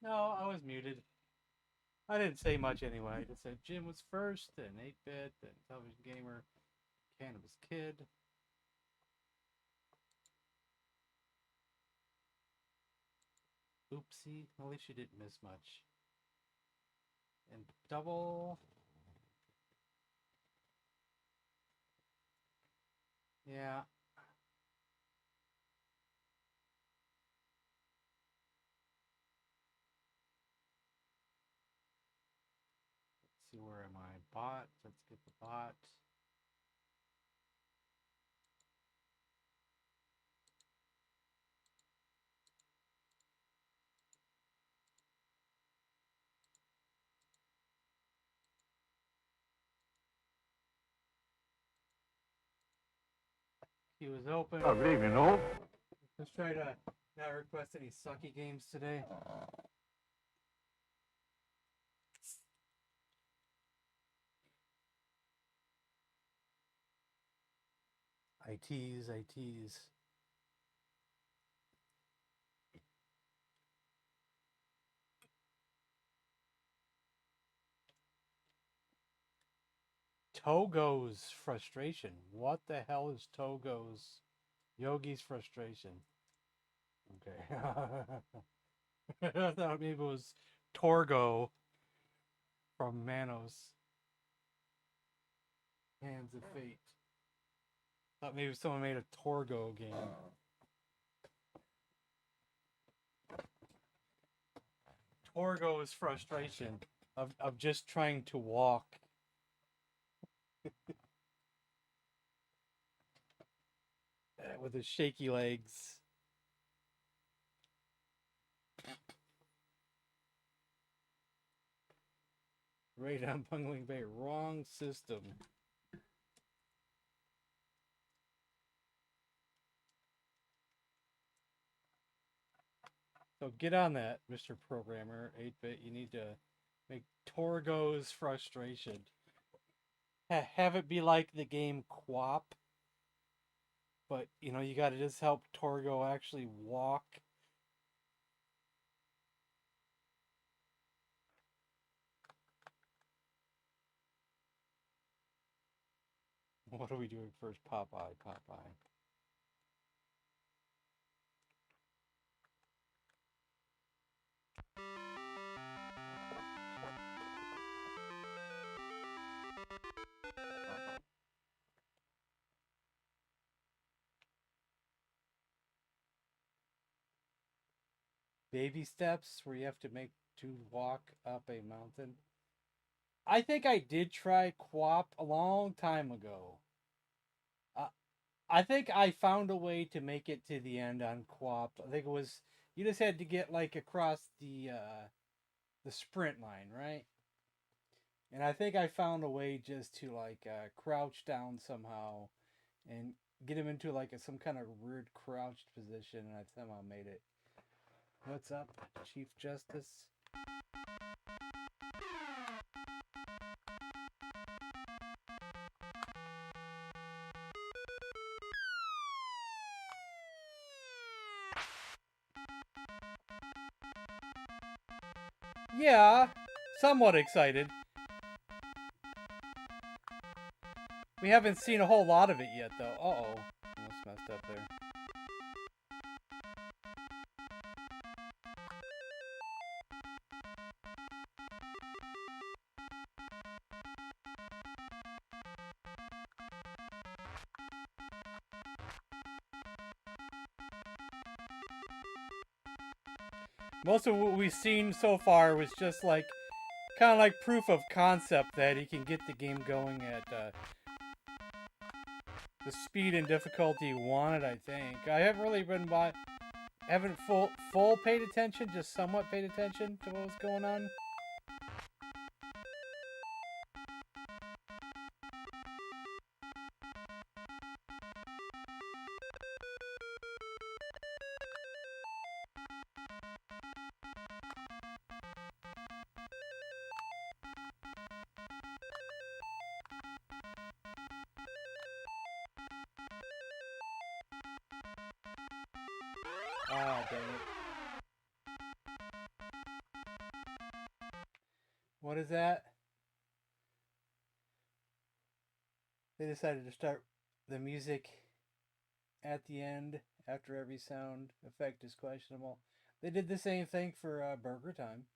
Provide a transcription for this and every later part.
No, I was muted. I didn't say much anyway. I just said Jim was first, then 8-bit, then Television Gamer, Cannabis Kid. Oopsie. At least you didn't miss much. And double. Yeah. Let's see, where am I? Bot. Let's get the bot. He was open. Oh, good evening, all. Let's try to not request any sucky games today. ITs. Togo's frustration. What the hell is Togo's? Yogi's frustration. Okay. I thought maybe it was Torgo from Manos. Hands of Fate. Thought maybe someone made a Torgo game. Torgo's frustration of just trying to walk. With his shaky legs. Right on Bungling Bay. Wrong system. So get on that, Mr. Programmer, 8-bit. You need to make Torgo's frustration. Have it be like the game Quap. But, you know, you gotta just help Torgo actually walk. What are we doing first? Popeye. Baby steps where you have to make to walk up a mountain. I think I did try Quap a long time ago. I think I found a way to make it to the end on Quap. I think it was you just had to get like across the sprint line, right? And I think I found a way just to like crouch down somehow and get him into like some kind of weird crouched position, and I somehow made it. What's up, Chief Justice? Yeah, somewhat excited. We haven't seen a whole lot of it yet, though. Uh-oh. Almost messed up there. Most of what we've seen so far was just like, kind of like proof of concept that he can get the game going at the speed and difficulty he wanted, I think. I haven't really been haven't full paid attention, just somewhat paid attention to what was going on. Ah, dang it. What is that? They decided to start the music at the end after every sound effect is questionable. They did the same thing for Burger Time,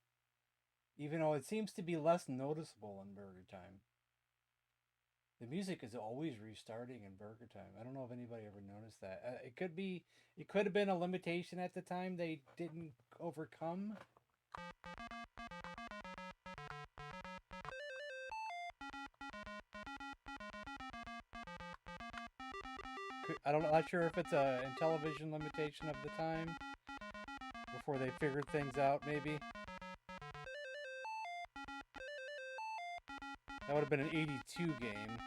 even though it seems to be less noticeable in Burger Time. The music is always restarting in Burger Time. I don't know if anybody ever noticed that. It could have been a limitation at the time they didn't overcome. I'm not sure if it's a Intellivision limitation of the time before they figured things out. Maybe that would have been an '82 game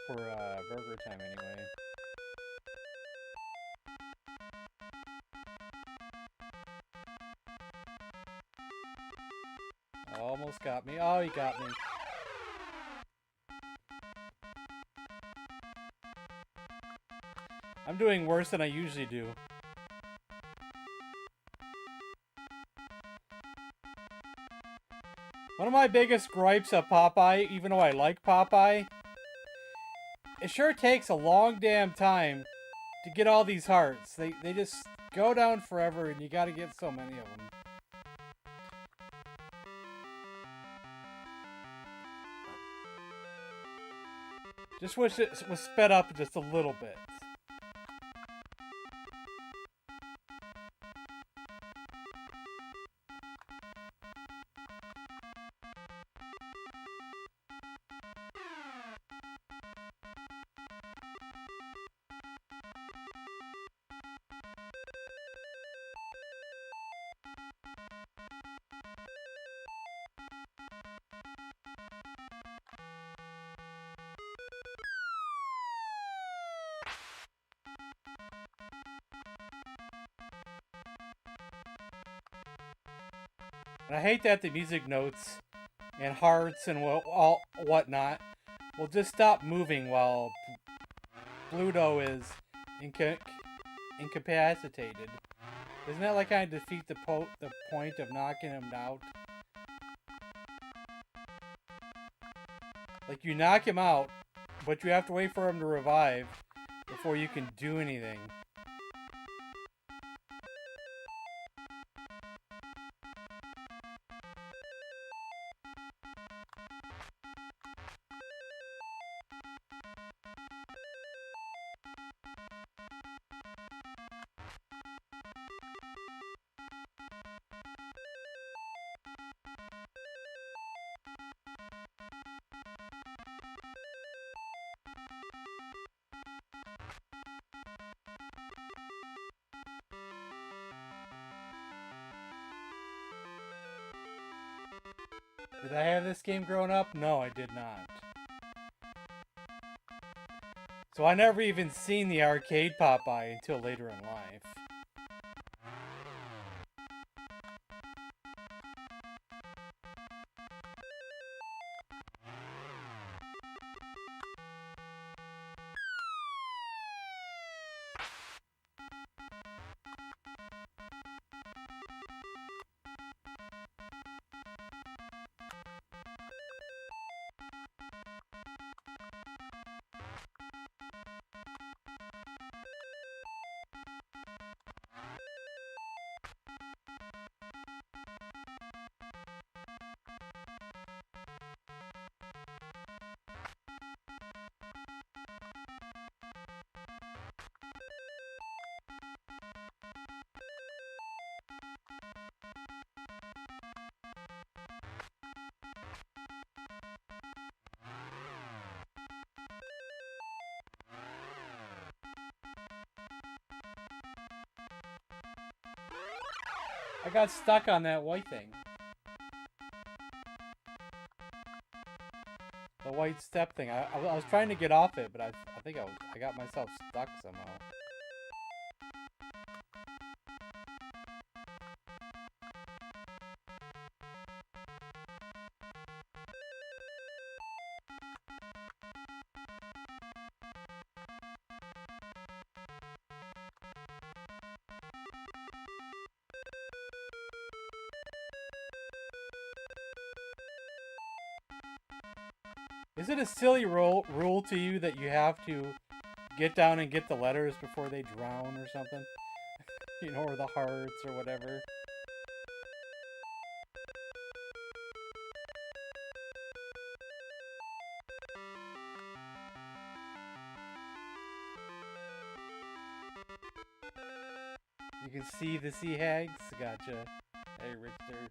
for Burger Time, anyway. Almost got me. Oh, he got me. I'm doing worse than I usually do. One of my biggest gripes of Popeye, even though I like Popeye, it sure takes a long damn time to get all these hearts. They just go down forever and you gotta get so many of them. Just wish it was sped up just a little bit. And I hate that the music notes and hearts and whatnot will just stop moving while Bluto is incapacitated. Isn't that like kind of defeat the point of knocking him out? Like you knock him out, but you have to wait for him to revive before you can do anything. Did I have this game growing up? No, I did not. So I never even seen the arcade Popeye until later in life. I got stuck on that white thing. The white step thing. I was trying to get off it, but I think I got myself stuck somehow. Is it a silly rule to you that you have to get down and get the letters before they drown or something? You know, or the hearts or whatever? You can see the sea hags? Gotcha. Hey, Richter.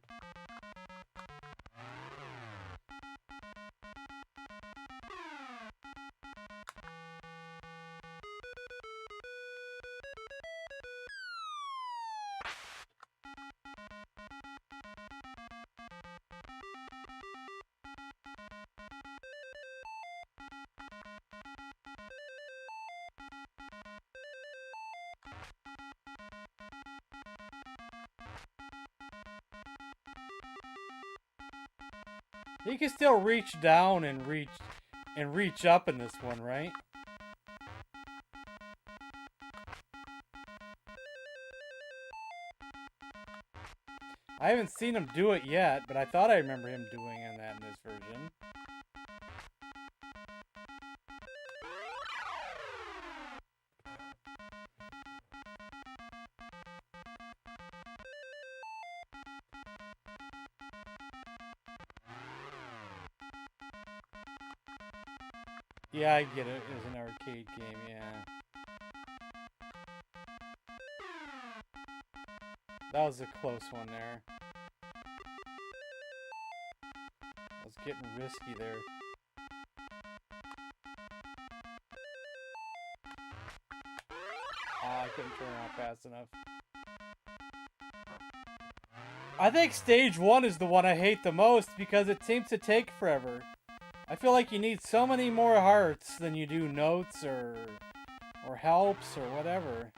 You can still reach down and reach up in this one, right? I haven't seen him do it yet, but I thought I remember him doing that in this version. Yeah, I get it. It was an arcade game, yeah. That was a close one there. I was getting risky there. I couldn't turn around fast enough. I think stage 1 is the one I hate the most because it seems to take forever. I feel like you need so many more hearts than you do notes or helps or whatever.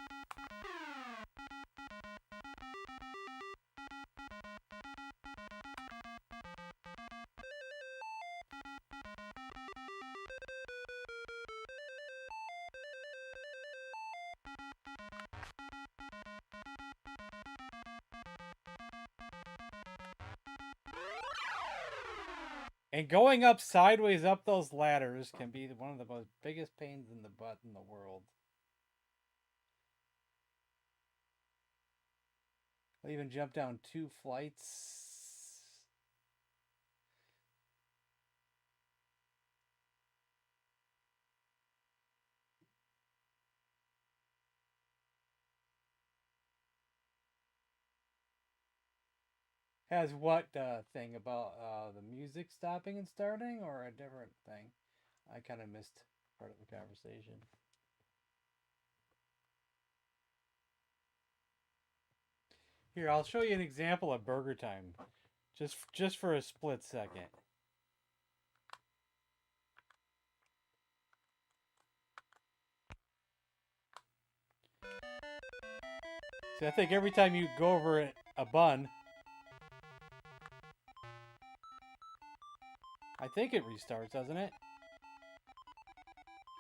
And going up sideways up those ladders can be one of the most biggest pains in the butt in the world. I'll even jump down 2 flights. Has what thing about the music stopping and starting, or a different thing? I kind of missed part of the conversation. Here, I'll show you an example of Burger Time, just for a split second. See, I think every time you go over a bun, I think it restarts, doesn't it?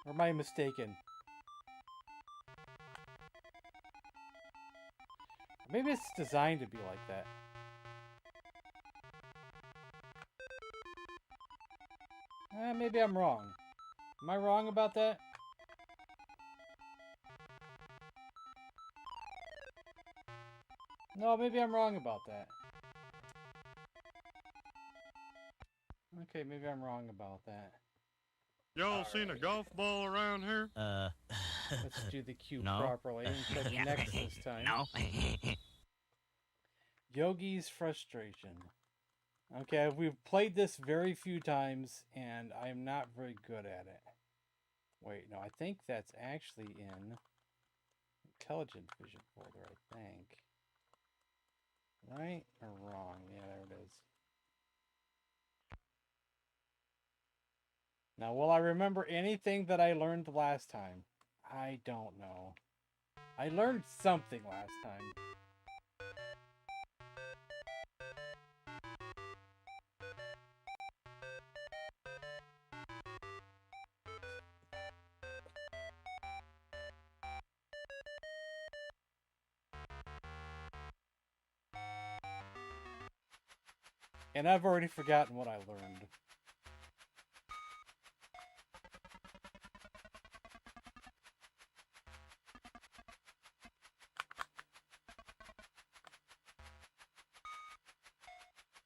Or am I mistaken? Maybe it's designed to be like that. Maybe I'm wrong. Am I wrong about that? No, maybe I'm wrong about that. Okay, maybe I'm wrong about that. Y'all seen a golf ball around here? Let's do the cue properly and click next this time. No. Yogi's Frustration. Okay, we've played this very few times, and I'm not very good at it. Wait, no, I think that's actually in IntellivisionDude folder, I think. Right or wrong? Yeah, there it is. Now, will I remember anything that I learned last time? I don't know. I learned something last time. And I've already forgotten what I learned.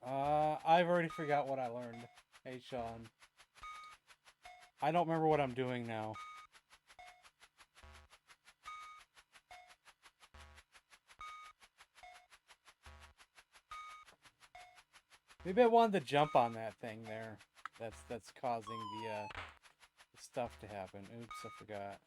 I've already forgot what I learned. Hey, Sean. I don't remember what I'm doing now. Maybe I wanted to jump on that thing there. That's causing the stuff to happen. Oops, I forgot.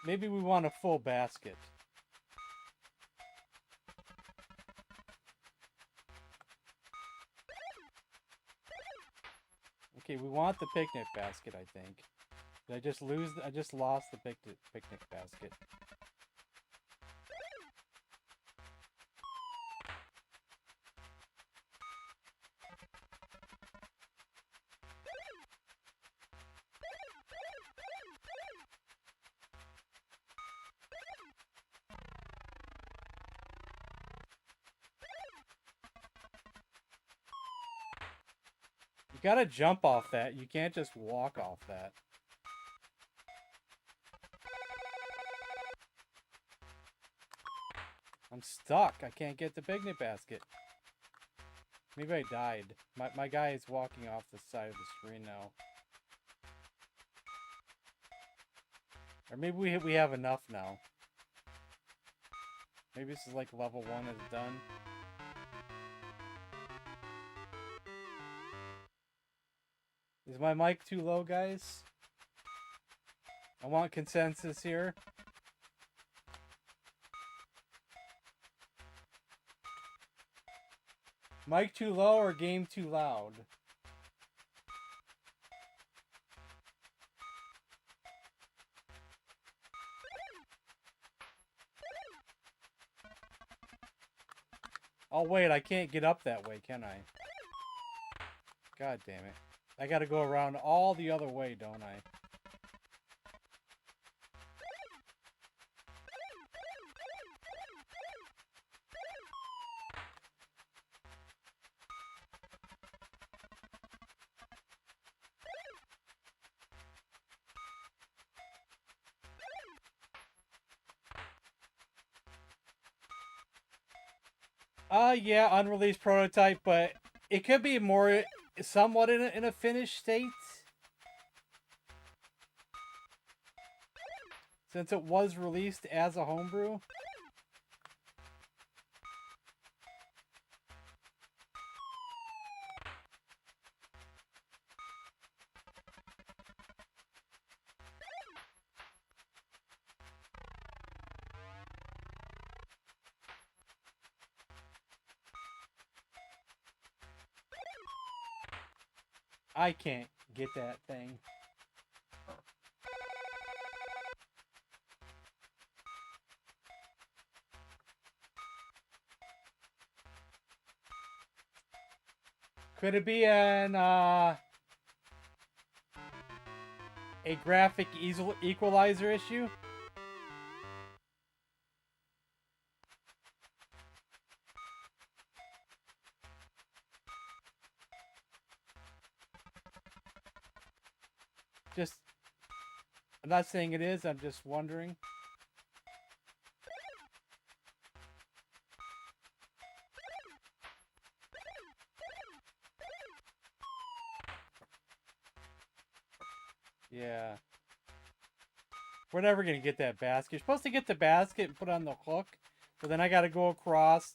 Maybe we want a full basket. Okay, we want the picnic basket, I think. Did I just lose? I just lost the picnic basket. You gotta jump off that. You can't just walk off that. I'm stuck. I can't get the picnic basket. Maybe I died. My guy is walking off the side of the screen now. Or maybe we have enough now. Maybe this is like level 1 is done. Is my mic too low, guys? I want consensus here. Mic too low or game too loud? Oh wait, I can't get up that way, can I? God damn it. I gotta go around all the other way, don't I? Yeah, unreleased prototype, but it could be more, somewhat in a finished state. Since it was released as a homebrew. I can't get that thing. Could it be a graphic equalizer issue? Just, I'm not saying it is, I'm just wondering. Yeah. We're never gonna get that basket. You're supposed to get the basket and put on the hook, but then I gotta go across,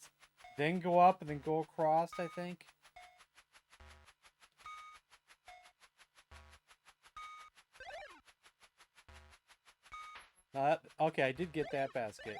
then go up, and then go across, I think. Okay, I did get that basket.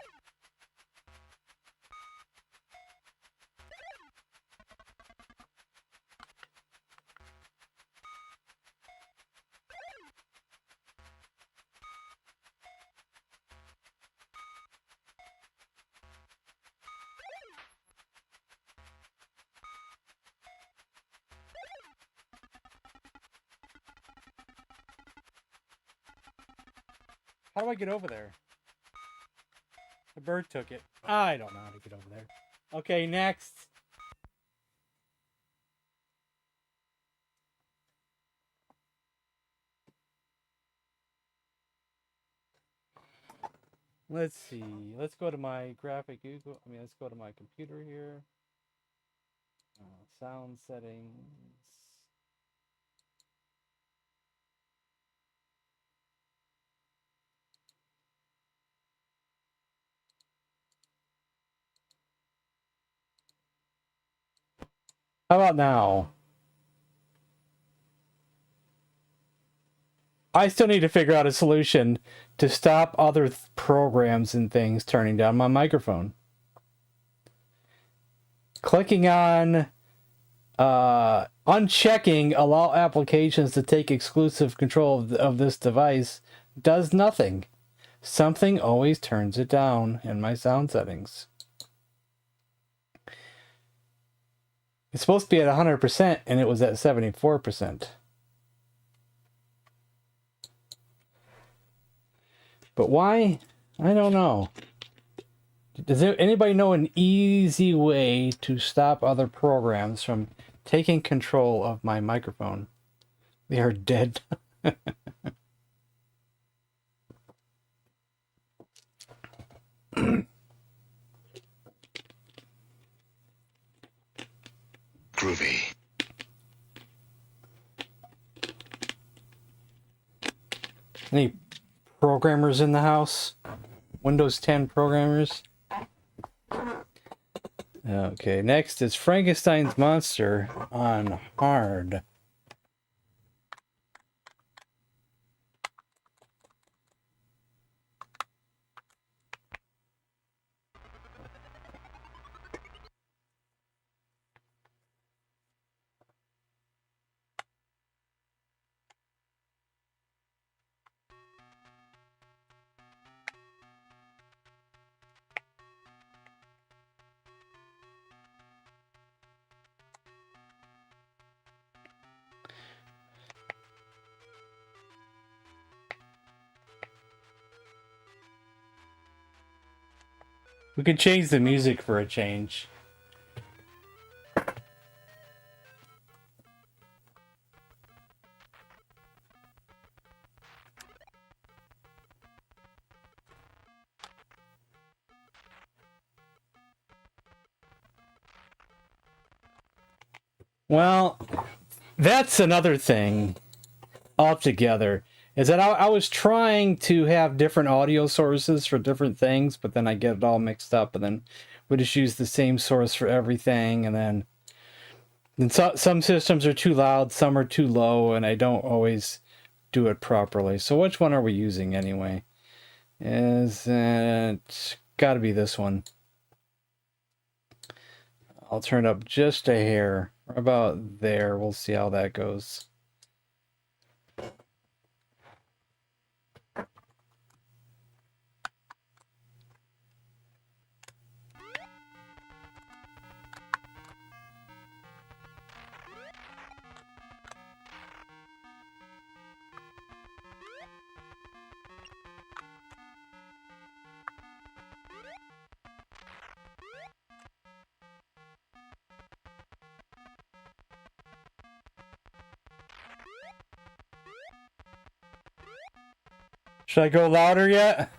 How do I get over there? The bird took it. I don't know how to get over there. Okay, next. Let's see. Let's go to my graphic Google. Let's go to my computer here. Sound settings. How about now? I still need to figure out a solution to stop other programs and things turning down my microphone. Clicking on unchecking allow applications to take exclusive control of this device does nothing. Something always turns it down in my sound settings. It's supposed to be at 100% and it was at 74%. But why? I don't know. Does anybody know an easy way to stop other programs from taking control of my microphone? They are dead. Groovy. Any programmers in the house? Windows 10 programmers? Okay, next is Frankenstein's Monster on hard. We could change the music for a change. Well, that's another thing altogether. Is that I was trying to have different audio sources for different things, but then I get it all mixed up, and then we just use the same source for everything, and then some systems are too loud, some are too low, and I don't always do it properly. So which one are we using anyway? Is it got to be this one? I'll turn it up just a hair. About there. We'll see how that goes. Should I go louder yet?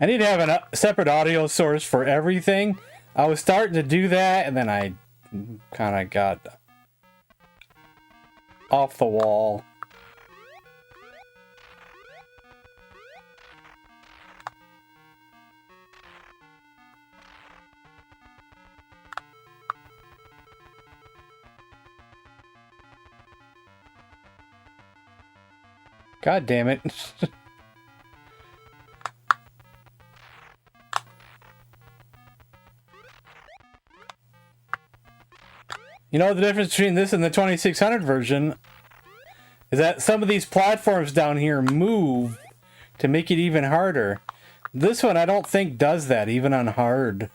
I need to have a separate audio source for everything. I was starting to do that, and then I kind of got off the wall. God damn it. You know, the difference between this and the 2600 version is that some of these platforms down here move to make it even harder. This one I don't think does that, even on hard.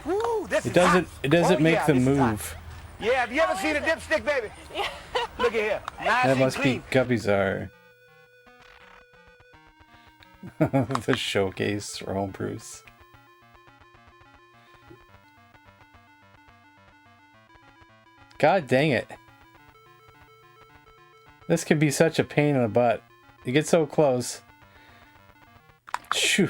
Woo, It doesn't make them move. Yeah, have you ever seen a dipstick, baby? Yeah. Look at here. Nice That and must clean. be Guppy's are. The showcase for home proofs. God dang it. This can be such a pain in the butt. You get so close. Shoo.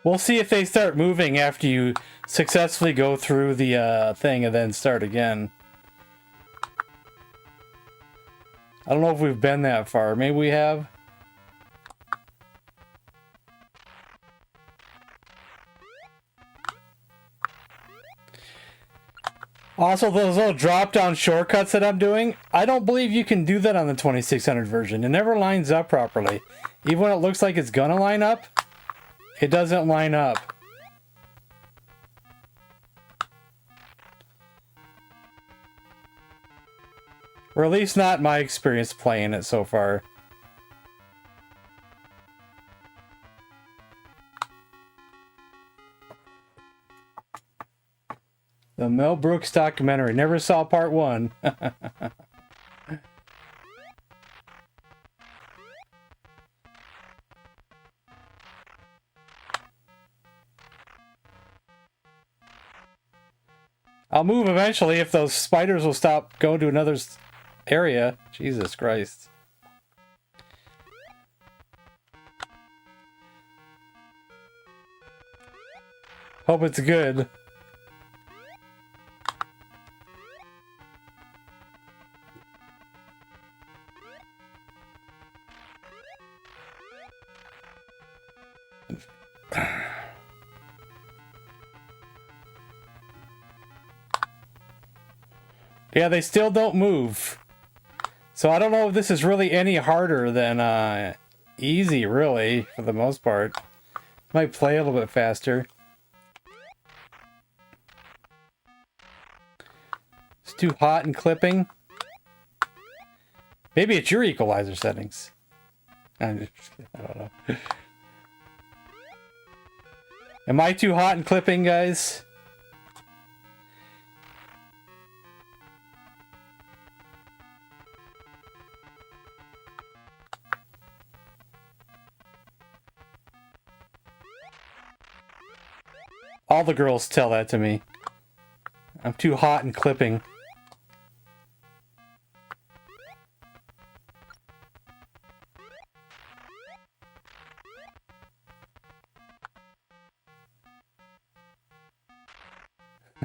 We'll see if they start moving after you successfully go through the thing and then start again. I don't know if we've been that far. Maybe we have. Also, those little drop-down shortcuts that I'm doing, I don't believe you can do that on the 2600 version. It never lines up properly. Even when it looks like it's gonna line up, it doesn't line up. Or at least not my experience playing it so far. The Mel Brooks documentary. Never saw part 1. I'll move eventually if those spiders will stop going to another area. Jesus Christ. Hope it's good. Yeah, they still don't move. So I don't know if this is really any harder than easy, really, for the most part. Might play a little bit faster. It's too hot and clipping. Maybe it's your equalizer settings. I don't know. Am I too hot and clipping, guys? All the girls tell that to me. I'm too hot and clipping.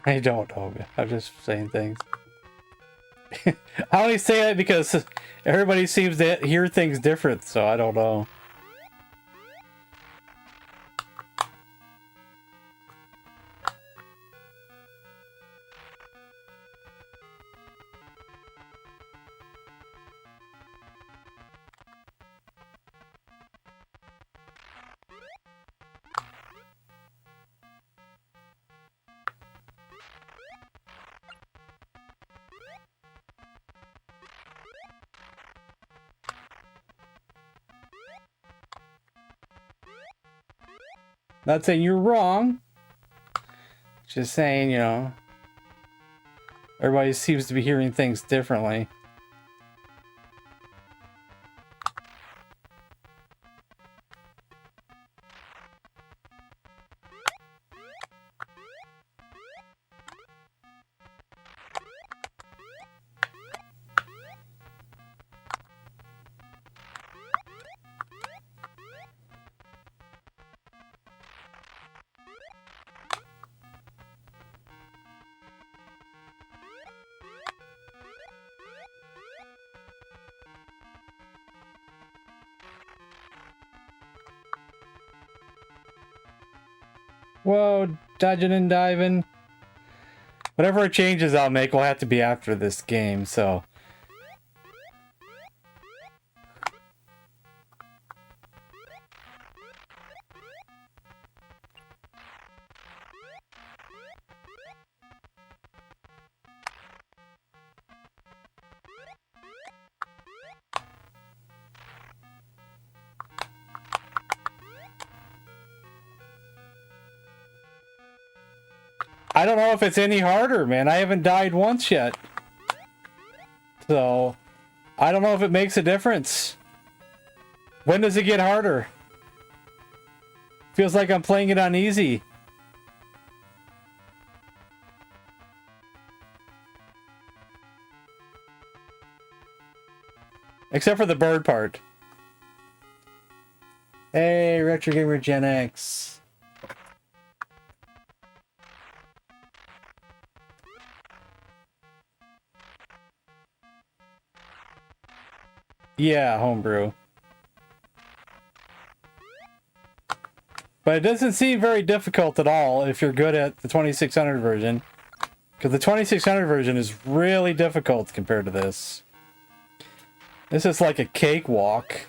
I don't know. I'm just saying things. I only say that because everybody seems to hear things different, so I don't know. Not saying you're wrong. Just saying, you know, everybody seems to be hearing things differently. Whoa, dodging and diving. Whatever changes I'll make will have to be after this game, so... I don't know if it's any harder, man. I haven't died once yet. So, I don't know if it makes a difference. When does it get harder? Feels like I'm playing it on easy. Except for the bird part. Hey, Retro Gamer Gen X. Yeah, homebrew. But it doesn't seem very difficult at all if you're good at the 2600 version. Because the 2600 version is really difficult compared to this. This is like a cakewalk.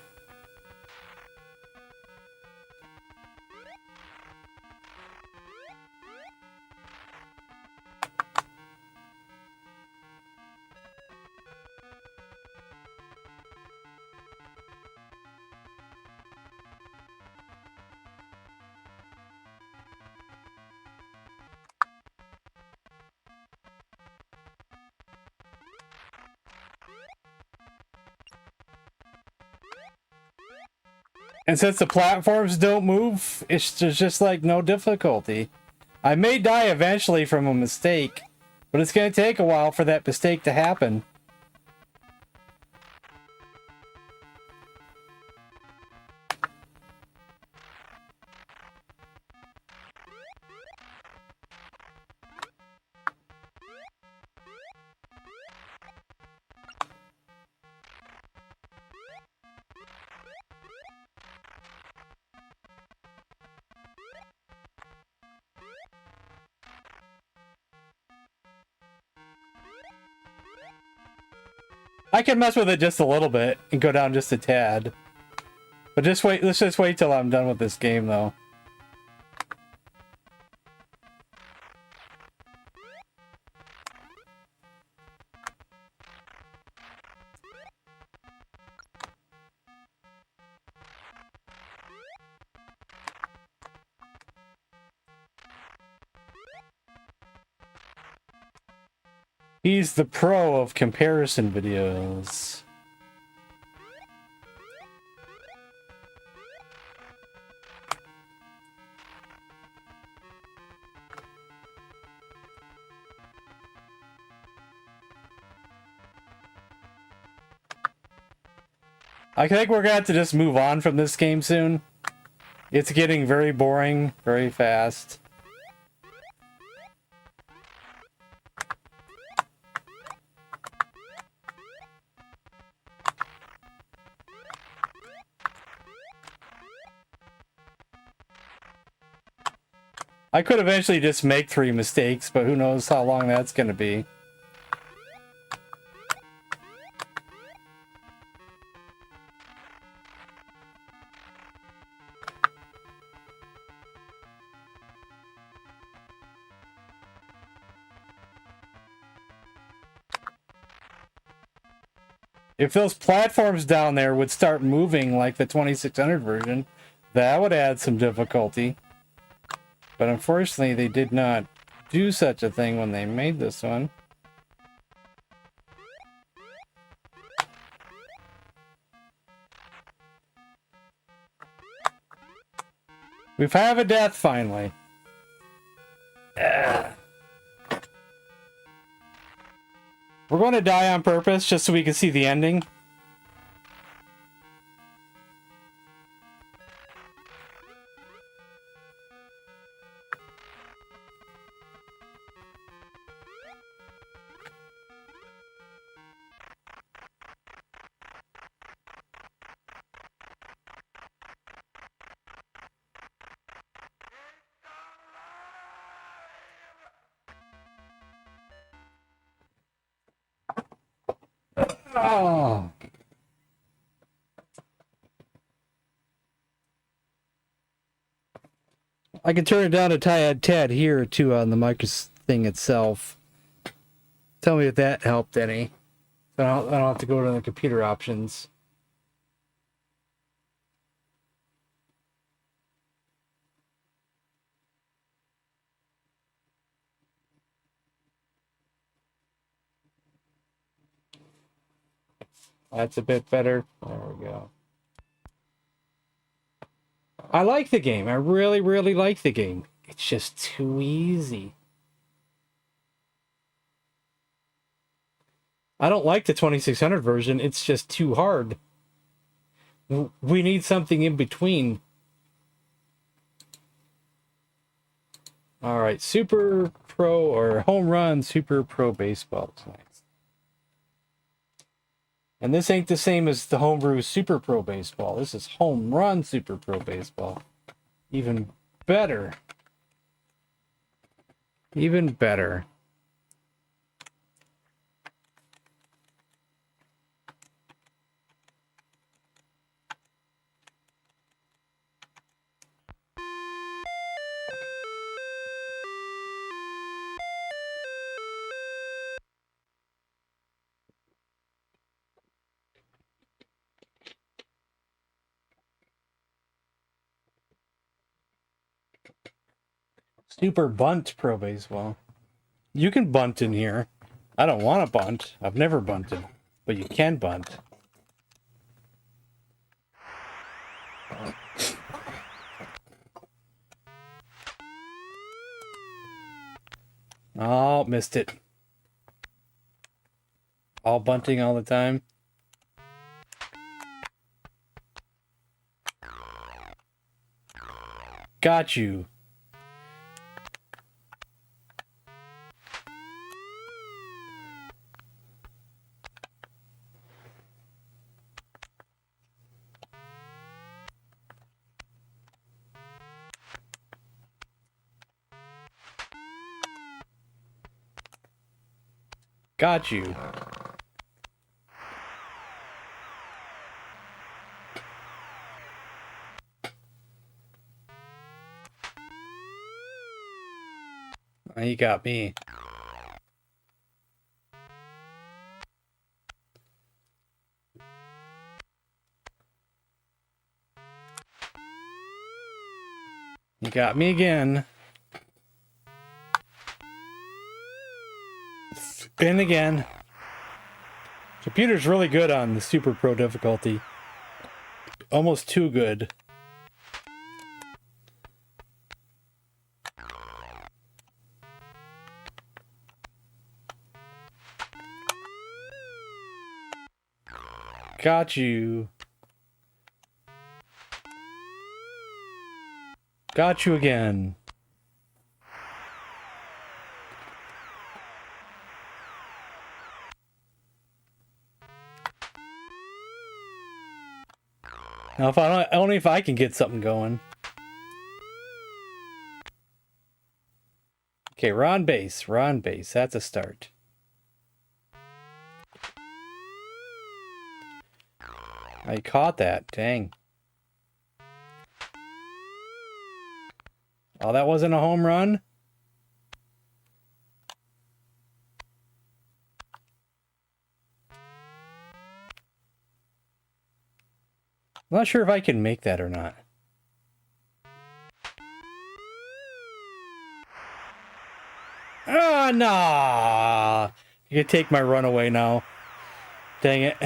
And since the platforms don't move, there's just like no difficulty. I may die eventually from a mistake, but it's going to take a while for that mistake to happen. I can mess with it just a little bit and go down just a tad. But just wait, let's just wait till I'm done with this game though. He's the pro of comparison videos. I think we're gonna have to just move on from this game soon. It's getting very boring, very fast. I could eventually just make 3 mistakes, but who knows how long that's going to be. If those platforms down there would start moving like the 2600 version, that would add some difficulty. But unfortunately, they did not do such a thing when they made this one. We've had a death finally. Ugh. We're going to die on purpose just so we can see the ending. Oh. I can turn it down a tad here too on the mic thing itself. Tell me if that helped any. I don't have to go to the computer options. That's a bit better. There we go. I like the game. I really, really like the game. It's just too easy. I don't like the 2600 version. It's just too hard. We need something in between. All right, Super Pro or Home Run Super Pro Baseball tonight. And this ain't the same as the Homebrew Super Pro Baseball. This is Home Run Super Pro Baseball. Even better. Even better. Super Bunt Pro Baseball. You can bunt in here. I don't want to bunt. I've never bunted. But you can bunt. Oh, missed it. All bunting all the time. Got you. Got you. You got me. You got me again. And again. Computer's really good on the Super Pro difficulty. Almost too good. Got you. Got you again. Now, if only if I can get something going. Okay, we're on base. We're on base. That's a start. I caught that. Dang. Oh, that wasn't a home run? I'm not sure if I can make that or not. Ah, nah. You can take my run away now. Dang it.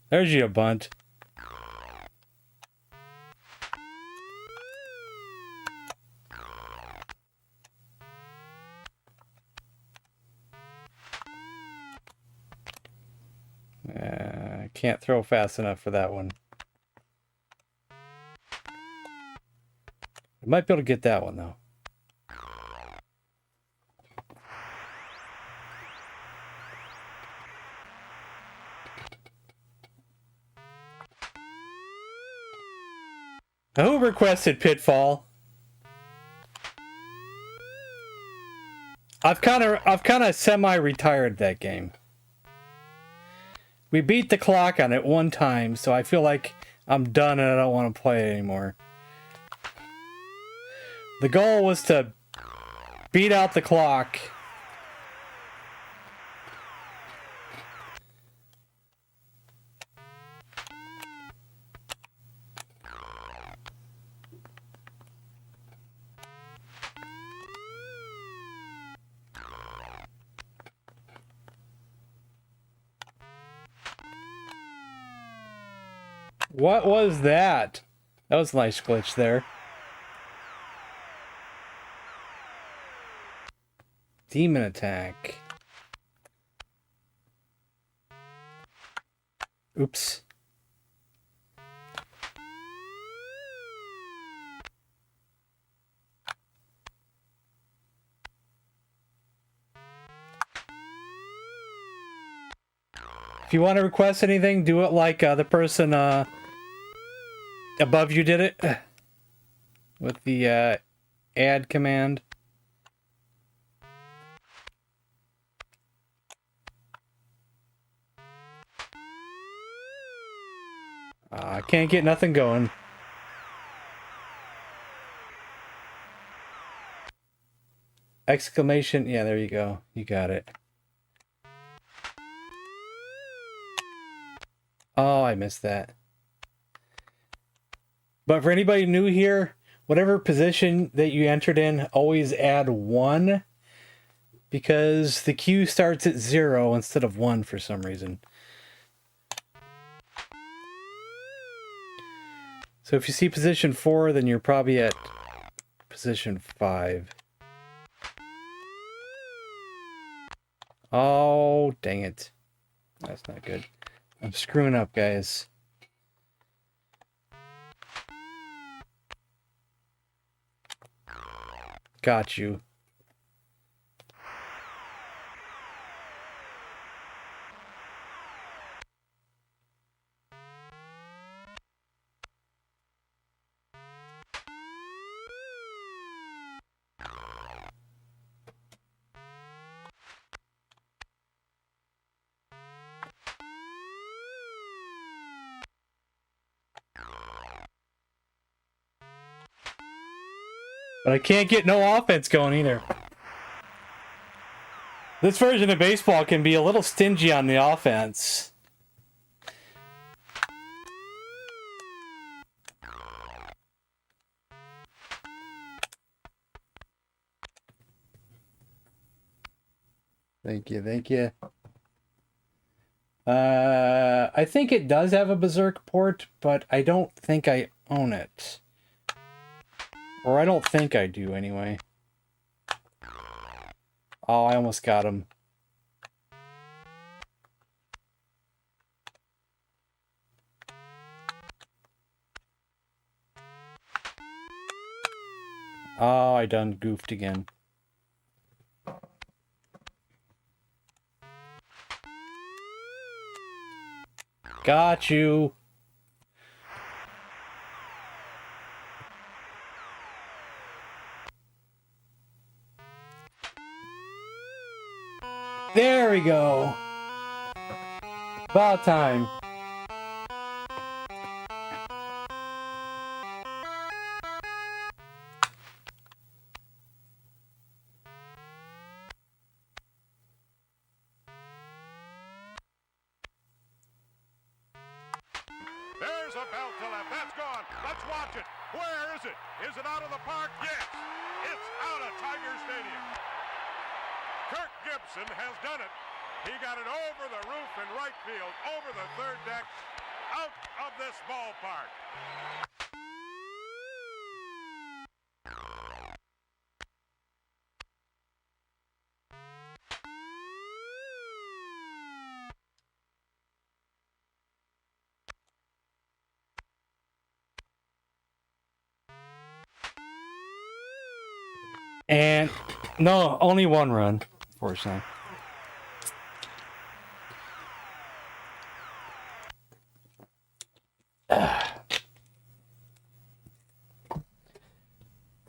There's you a bunt. Can't throw fast enough for that one. I might be able to get that one though. Who requested Pitfall? I've kind of semi-retired that game. We beat the clock on it one time, so I feel like I'm done and I don't want to play it anymore. The goal was to beat out the clock. What was that? That was a nice glitch there. Demon attack. Oops. If you want to request anything, do it like the person above you did it. With the add command. I can't get nothing going. Exclamation. Yeah, there you go. You got it. Oh, I missed that. But for anybody new here, whatever position that you entered in, always add 1. Because the queue starts at 0 instead of 1 for some reason. So if you see position 4, then you're probably at position 5. Oh, dang it. That's not good. I'm screwing up, guys. Got you. But I can't get no offense going either. This version of baseball can be a little stingy on the offense. Thank you, thank you. I think it does have a Berserk port, but I don't think I own it. Or I don't think I do, anyway. Oh, I almost got him. Oh, I done goofed again. Got you. There we go. About time. There's a belt to left. That's gone. Let's watch it. Where is it? Is it out of the park? Yes. It's out of Tiger Stadium. Kirk Gibson has done it. He got it over the roof in right field, over the third deck, out of this ballpark. And no, only one run, unfortunately.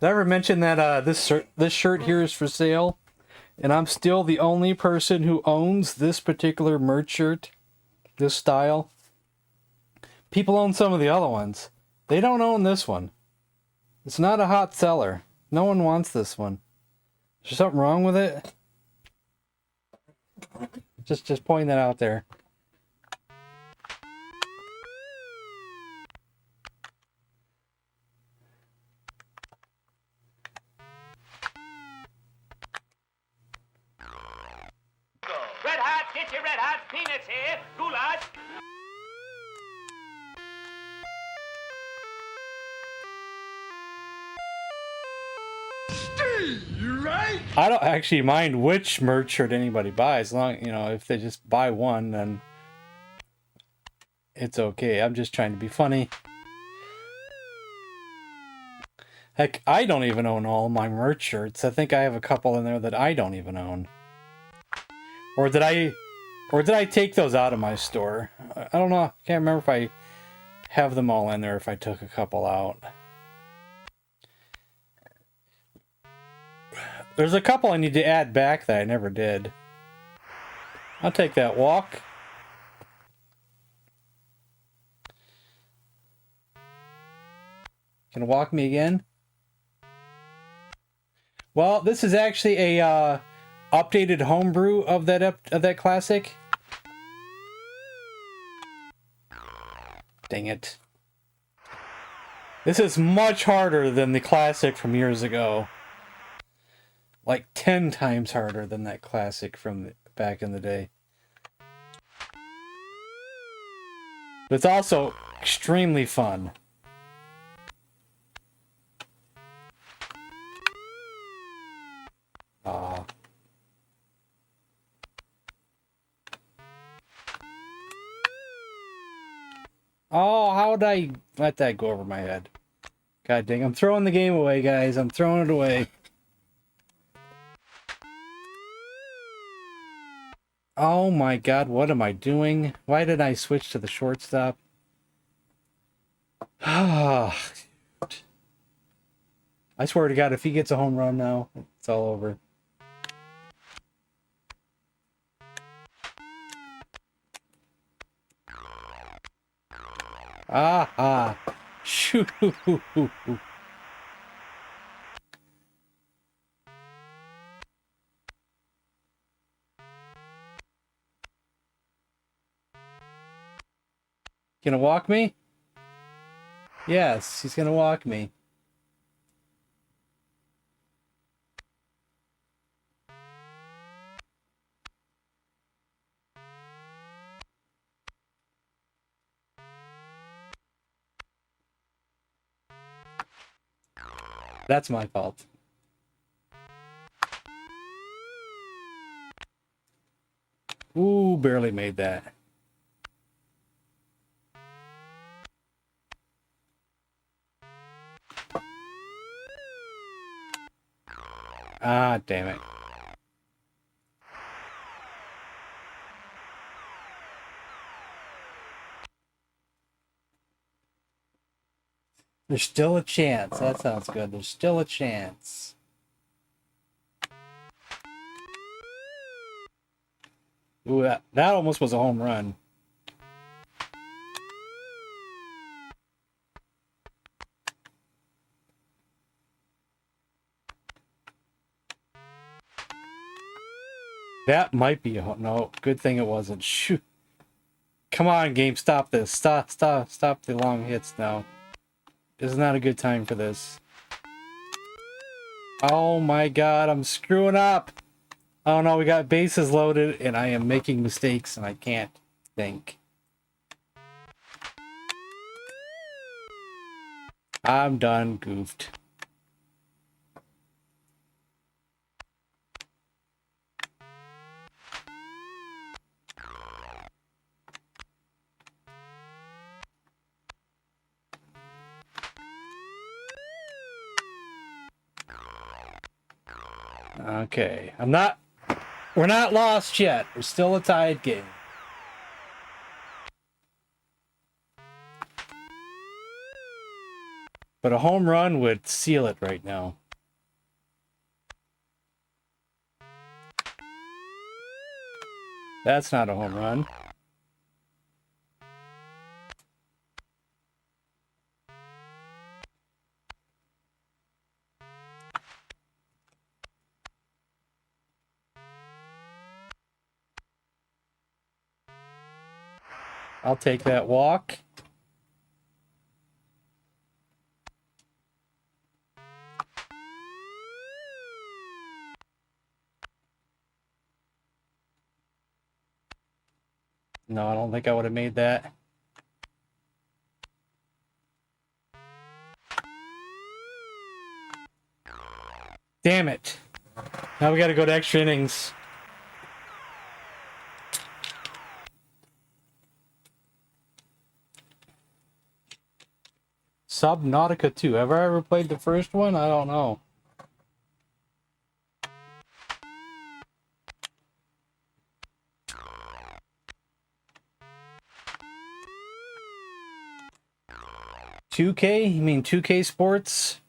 Did I ever mention that this shirt here is for sale? And I'm still the only person who owns this particular merch shirt, this style. People own some of the other ones. They don't own this one. It's not a hot seller. No one wants this one. Is there something wrong with it? Just pointing that out there. Red Hot, get your Red Hot, peanuts here, goulash. I don't actually mind which merch shirt anybody buys, as long, you know, if they just buy one, then it's okay. I'm just trying to be funny. Heck, I don't even own all my merch shirts. I think I have a couple in there that I don't even own. Or did I take those out of my store? I don't know. I can't remember if I have them all in there, if I took a couple out. There's a couple I need to add back that I never did. I'll take that walk. Can you walk me again? Well, this is actually a updated homebrew of that classic. Dang it. This is much harder than the classic from years ago. Like 10 times harder than that classic from back in the day. But it's also extremely fun. Oh, how did I let that go over my head? God dang, I'm throwing the game away, guys. I'm throwing it away. Oh my god, what am I doing? Why did I switch to the shortstop? I swear to God, if he gets a home run now, it's all over. Shoot. Gonna walk me? Yes, he's gonna walk me. That's my fault. Ooh, barely made that. Ah, damn it. There's still a chance. That sounds good. There's still a chance. Ooh, that almost was a home run. That might be a no. Good thing it wasn't. Shoot. Come on, game. Stop this. Stop the long hits now. This is not a good time for this. Oh my god, I'm screwing up. Oh no, we got bases loaded and I am making mistakes and I can't think. I'm done goofed. Okay, we're not lost yet. We're still a tied game. But a home run would seal it right now. That's not a home run. I'll take that walk. No, I don't think I would have made that. Damn it. Now we got to go to extra innings. Subnautica 2. Have I ever played the first one? I don't know. $2K? You mean 2K Sports?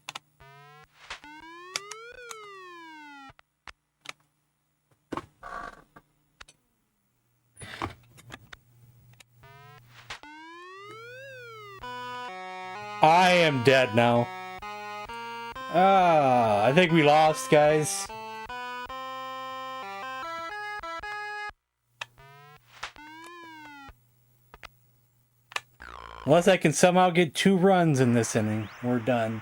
I am dead now. I think we lost, guys. Unless I can somehow get 2 runs in this inning, we're done.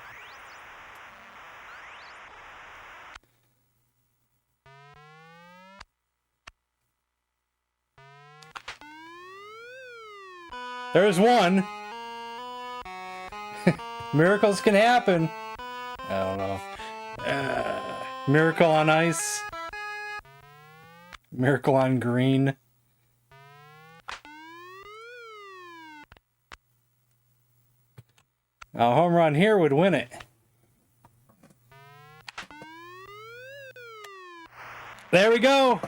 There's one. Miracles can happen. I don't know. Miracle on ice. Miracle on green. A home run here would win it. There we go.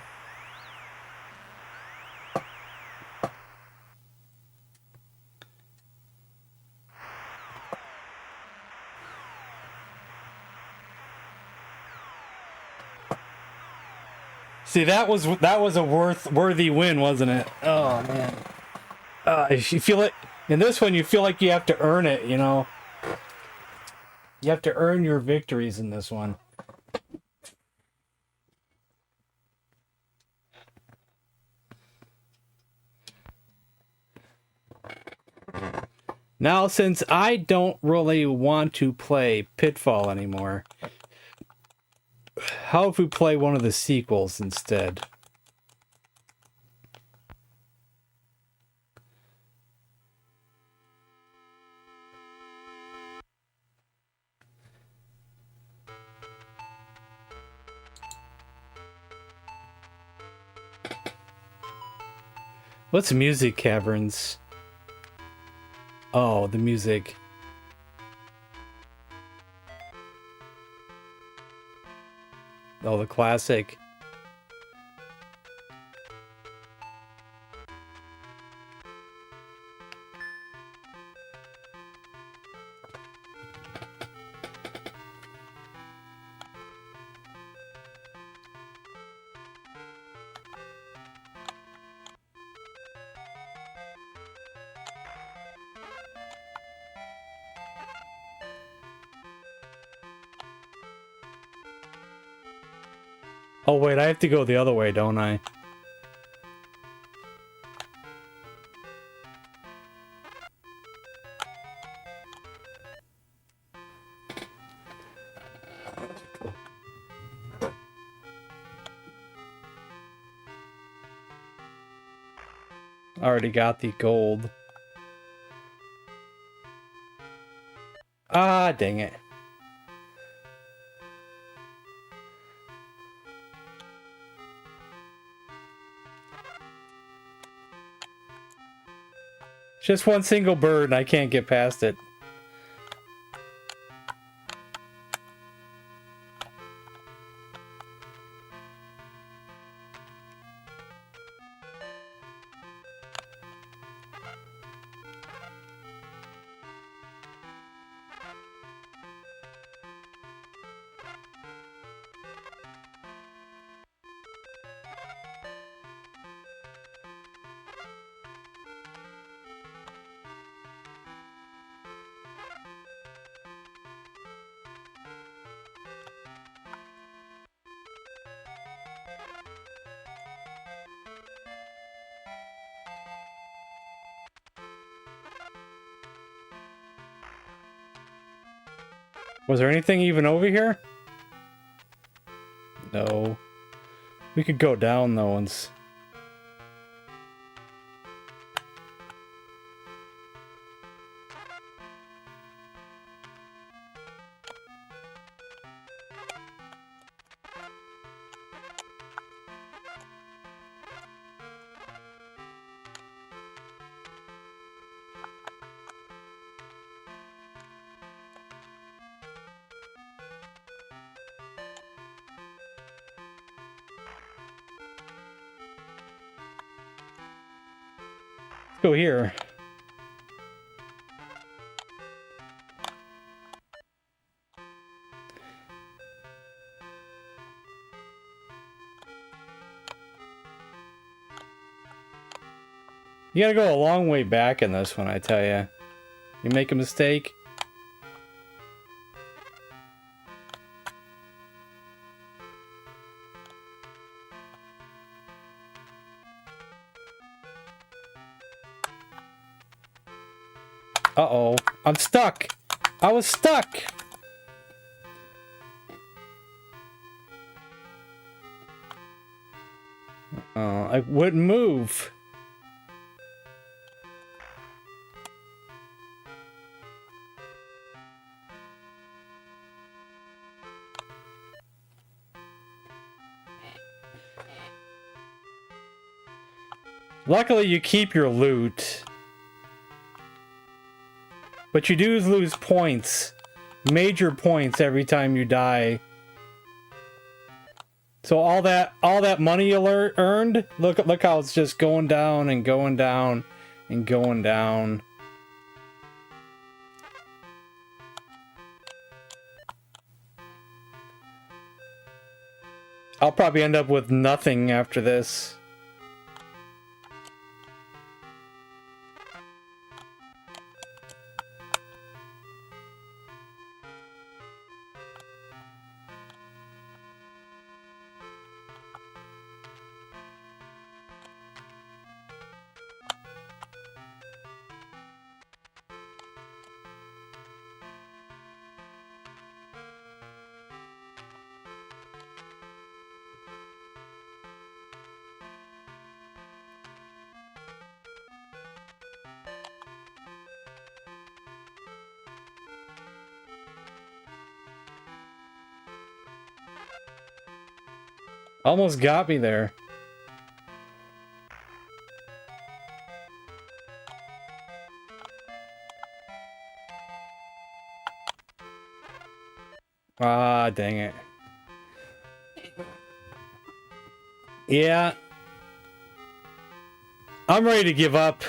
See, that was a worthy win, wasn't it? Oh man. If you feel it in this one, you feel like you have to earn it, you know. You have to earn your victories in this one. Now, since I don't really want to play Pitfall anymore, how if we play one of the sequels instead? What's Music Caverns? Oh, the music. Oh, the classic. Oh wait, I have to go the other way, don't I? Already got the gold. Ah, dang it. Just one single bird and I can't get past it. Was there anything even over here? No. We could go down though and... Go here. You gotta go a long way back in this one, I tell you. You make a mistake. Uh-oh. I'm stuck. I was stuck. I wouldn't move. Luckily, you keep your loot. But you do lose points. Major points every time you die. So all that money you earned, look how it's just going down and going down and going down. I'll probably end up with nothing after this. Almost got me there. Ah, dang it. Yeah. I'm ready to give up.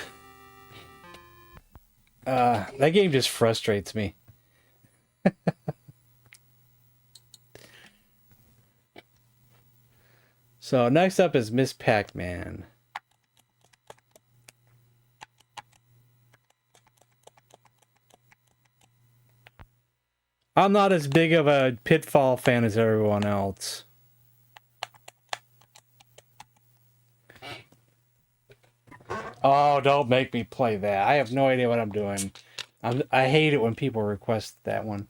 That game just frustrates me. So next up is Miss Pac-Man. I'm not as big of a Pitfall fan as everyone else. Oh, don't make me play that. I have no idea what I'm doing. I hate it when people request that one.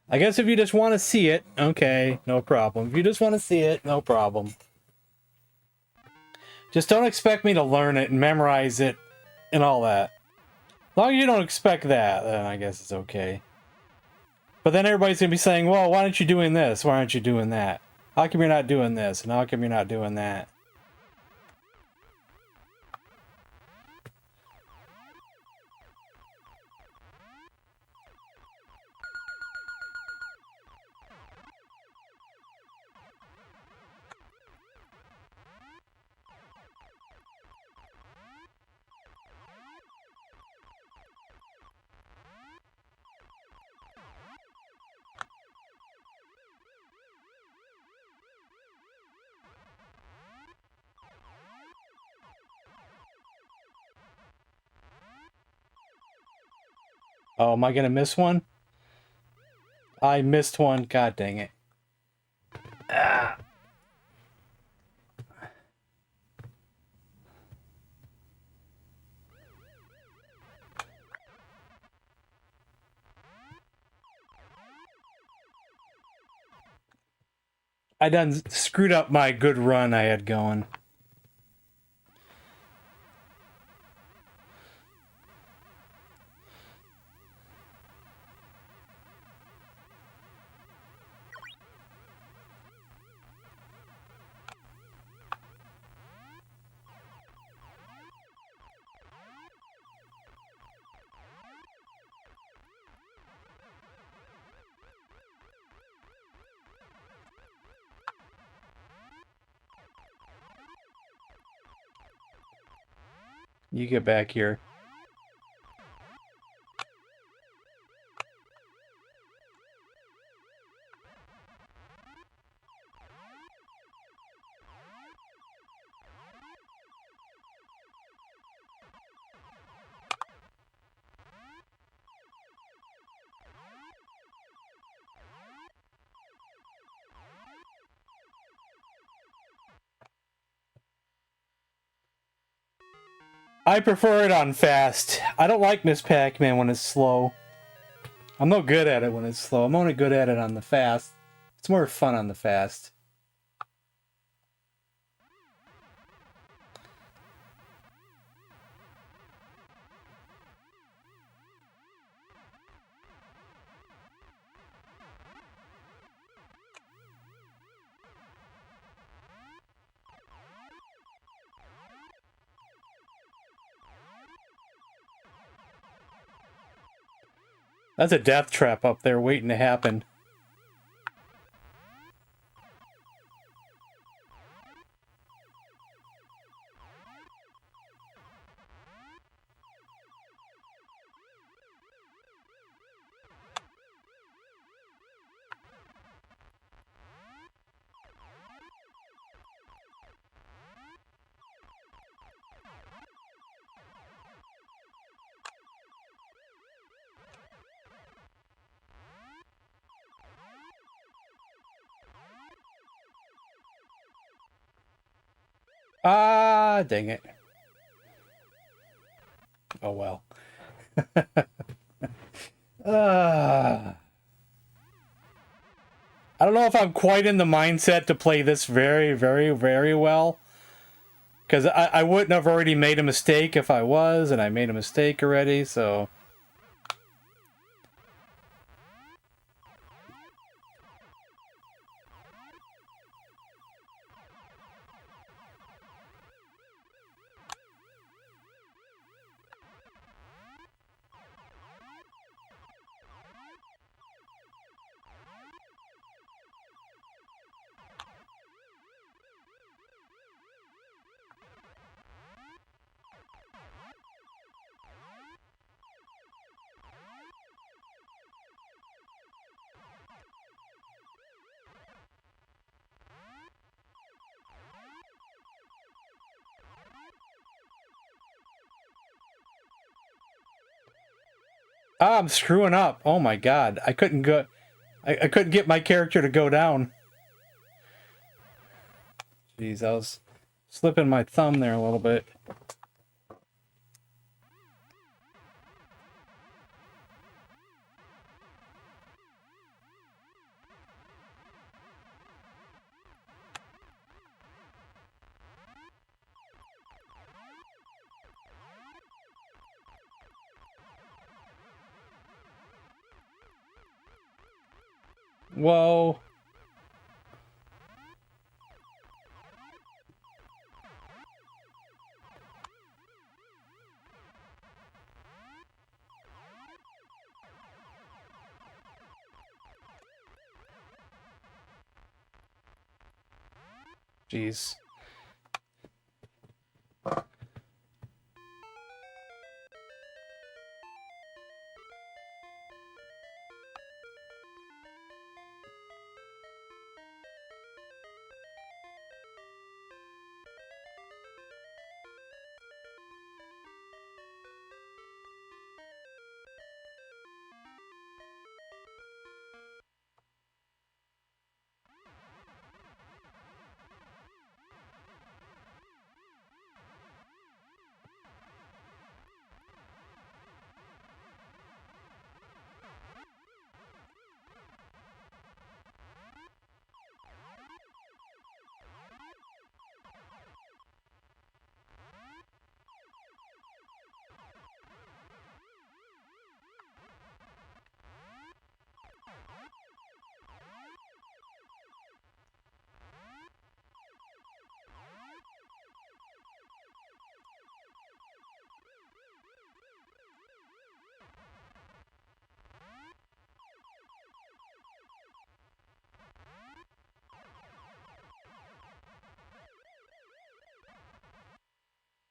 I guess if you just want to see it, okay, no problem. If you just want to see it, no problem. Just don't expect me to learn it and memorize it and all that. As long as you don't expect that, then I guess it's okay. But then everybody's going to be saying, well, why aren't you doing this? Why aren't you doing that? How come you're not doing this? And how come you're not doing that? Oh, am I gonna miss one? I missed one. God dang it. Ah. I done screwed up my good run I had going. You get back here. I prefer it on fast. I don't like Miss Pac-Man when it's slow. I'm no good at it when it's slow. I'm only good at it on the fast. It's more fun on the fast. That's a death trap up there waiting to happen. Ah, dang it. Oh well. I don't know if I'm quite in the mindset to play this very, very, very well. Because I wouldn't have already made a mistake if I was, and I made a mistake already, so... Ah, I'm screwing up. Oh my god. I couldn't go... I couldn't get my character to go down. Jeez, I was slipping my thumb there a little bit. Whoa. Jeez.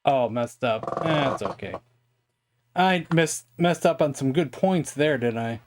Oh, messed up. That's okay. I messed up on some good points there, didn't I?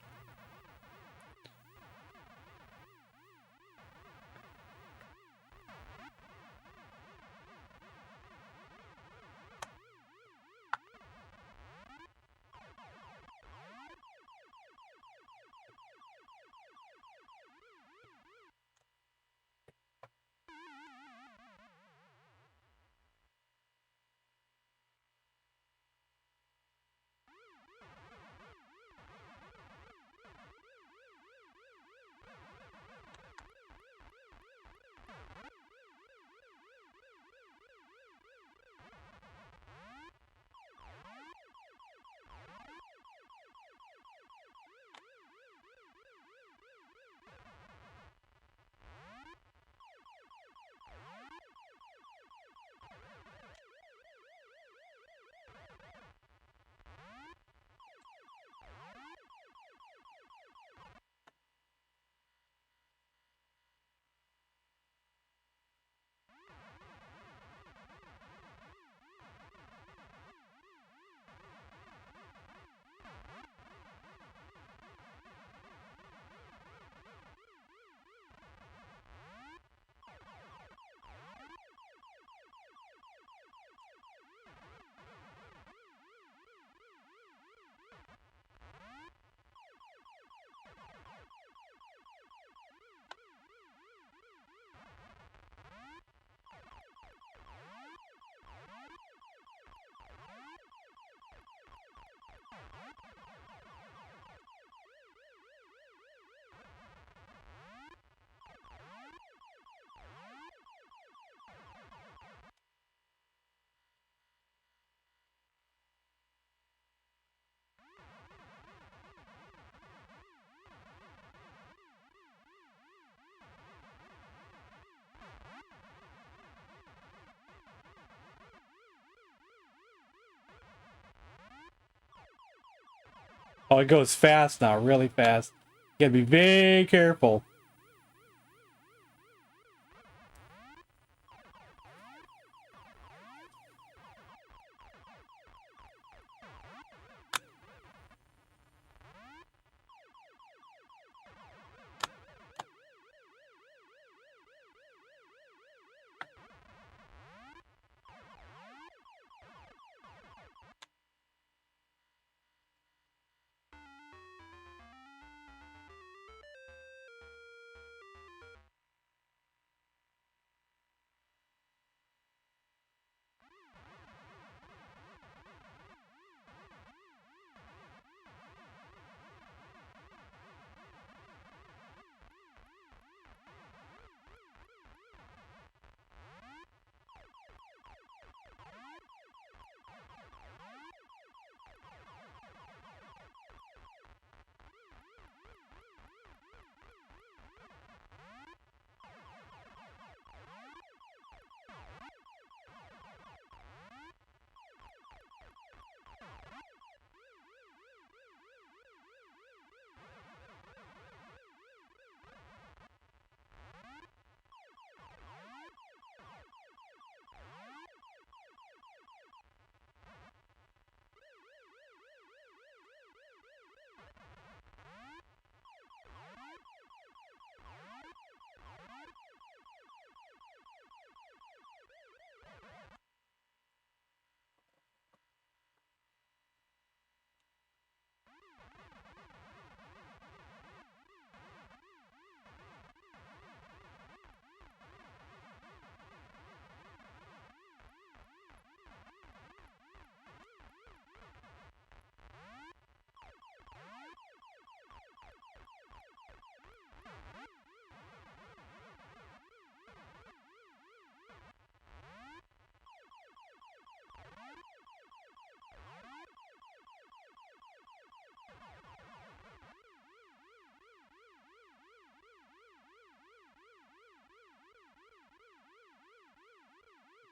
Oh, it goes fast now, really fast. You gotta be very careful.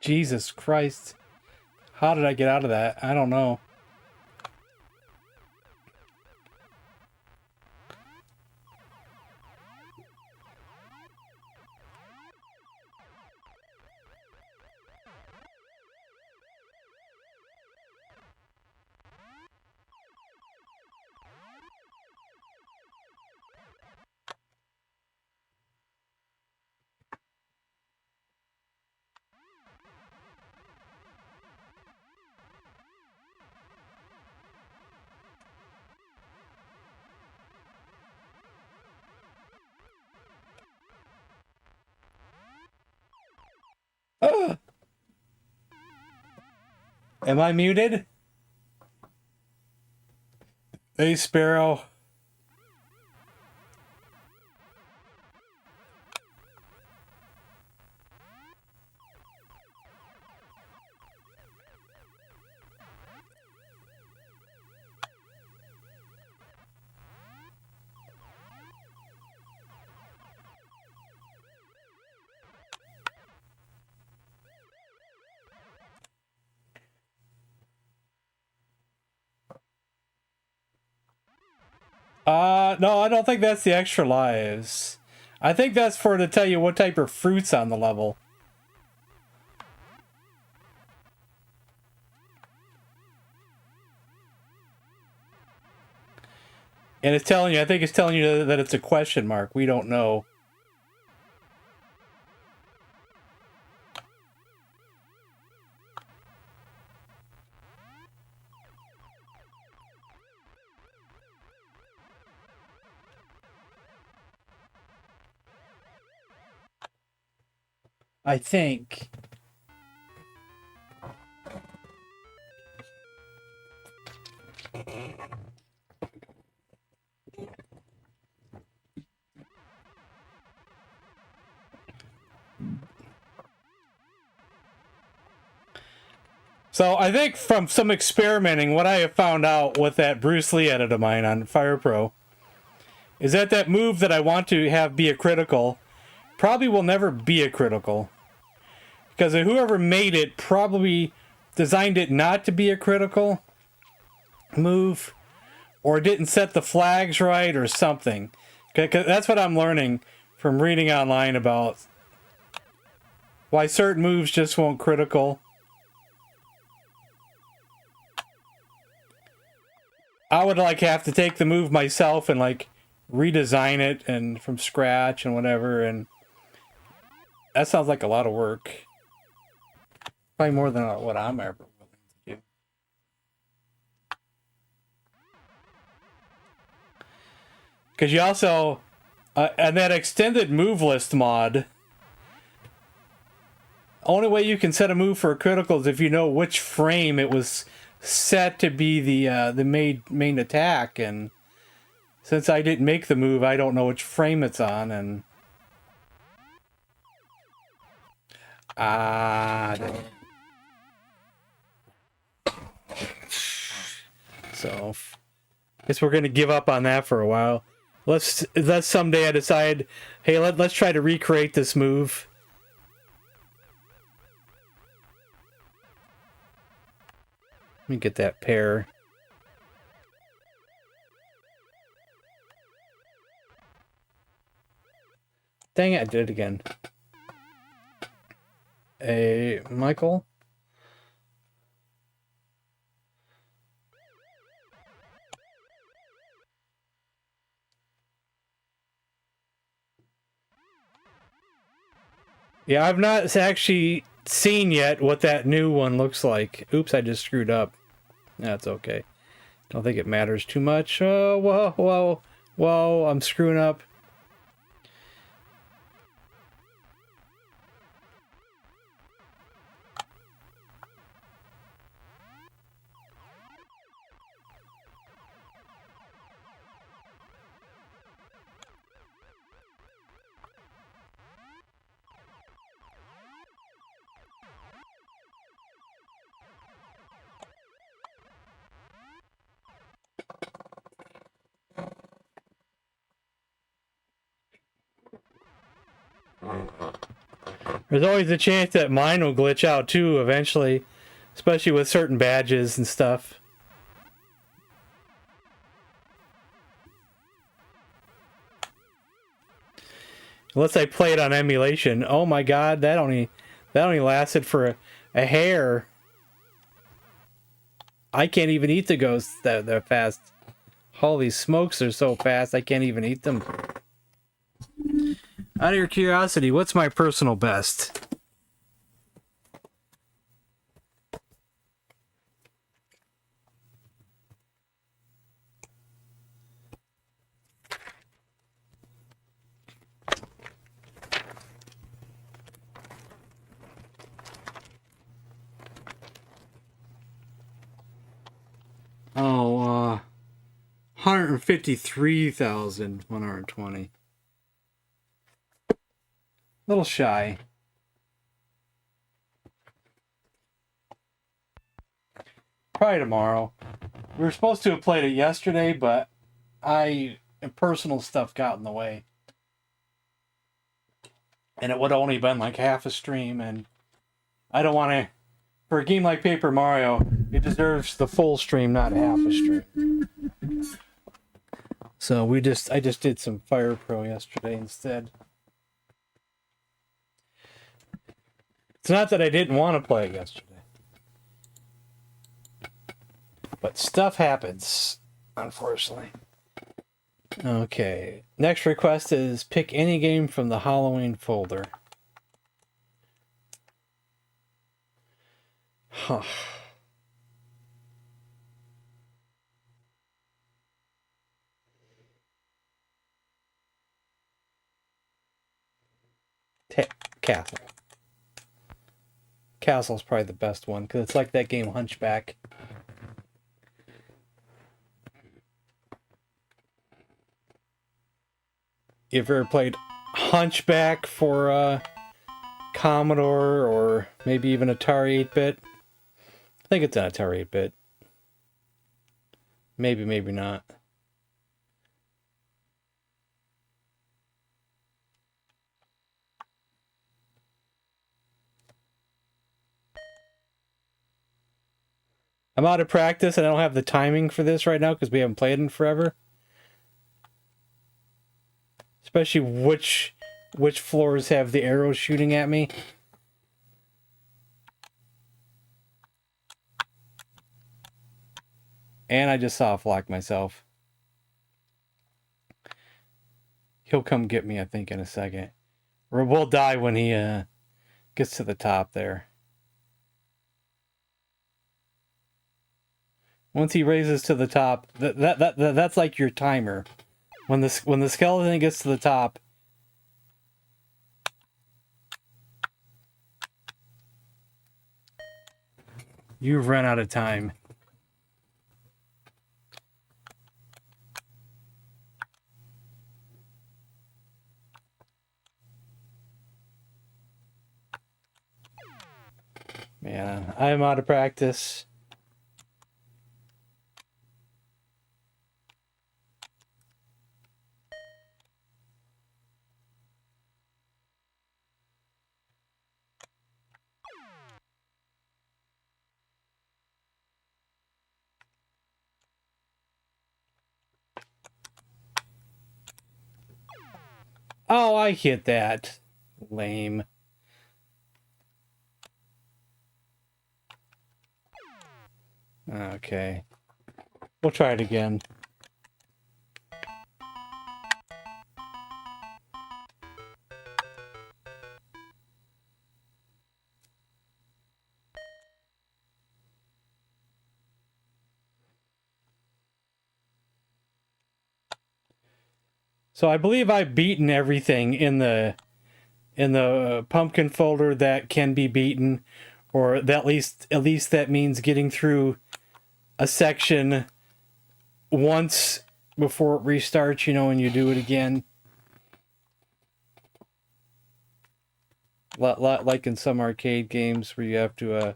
Jesus Christ. How did I get out of that? I don't know. Am I muted? Hey, Sparrow. No, I don't think that's the extra lives. I think that's for to tell you what type of fruit's on the level. And it's telling you, I think it's telling you that it's a question mark. We don't know. I think. So I think from some experimenting, what I have found out with that Bruce Lee edit of mine on Fire Pro is that that move that I want to have be a critical probably will never be a critical. Because whoever made it probably designed it not to be a critical move, or didn't set the flags right or something. Cause that's what I'm learning from reading online about why certain moves just won't critical. I would like have to take the move myself and like redesign it and from scratch and whatever, and that sounds like a lot of work. Probably more than what I'm ever willing to do. Because you also, and that extended move list mod, only way you can set a move for a critical is if you know which frame it was set to be the main attack, and since I didn't make the move, I don't know which frame it's on, and so guess we're gonna give up on that for a while. Let's someday I decide, hey, let's try to recreate this move. Let me get that pair. Dang it, I did it again. Hey, Michael? Yeah, I've not actually seen yet what that new one looks like. Oops, I just screwed up. That's okay. Don't think it matters too much. Oh, whoa, I'm screwing up. There's always a chance that mine will glitch out too eventually, especially with certain badges and stuff. Unless I play it on emulation. Oh my god, that only lasted for a hair. I can't even eat the ghosts that fast. Holy smokes, they're so fast I can't even eat them. Out of your curiosity, what's my personal best? 153,120. A little shy. Probably tomorrow. We were supposed to have played it yesterday, but personal stuff got in the way. And it would have only been like half a stream, and I don't want to. For a game like Paper Mario, it deserves the full stream, not half a stream. So I just did some Fire Pro yesterday instead. It's not that I didn't want to play it yesterday. But stuff happens, unfortunately. Okay. Next request is pick any game from the Halloween folder. Huh. Castle. Castle's probably the best one, because it's like that game Hunchback. You ever played Hunchback for Commodore or maybe even Atari 8-bit? I think it's an Atari 8-bit. Maybe, maybe not. I'm out of practice and I don't have the timing for this right now because we haven't played in forever. Especially which floors have the arrows shooting at me. And I just soft locked myself. He'll come get me, I think, in a second. Or we'll die when he gets to the top there. Once he raises to the top, that's like your timer. When the skeleton gets to the top, you've run out of time. Man, I'm out of practice. Oh, I hit that. Lame. Okay. We'll try it again. So I believe I've beaten everything in the pumpkin folder that can be beaten, or at least that means getting through a section once before it restarts, and you do it again. Like in some arcade games where you have to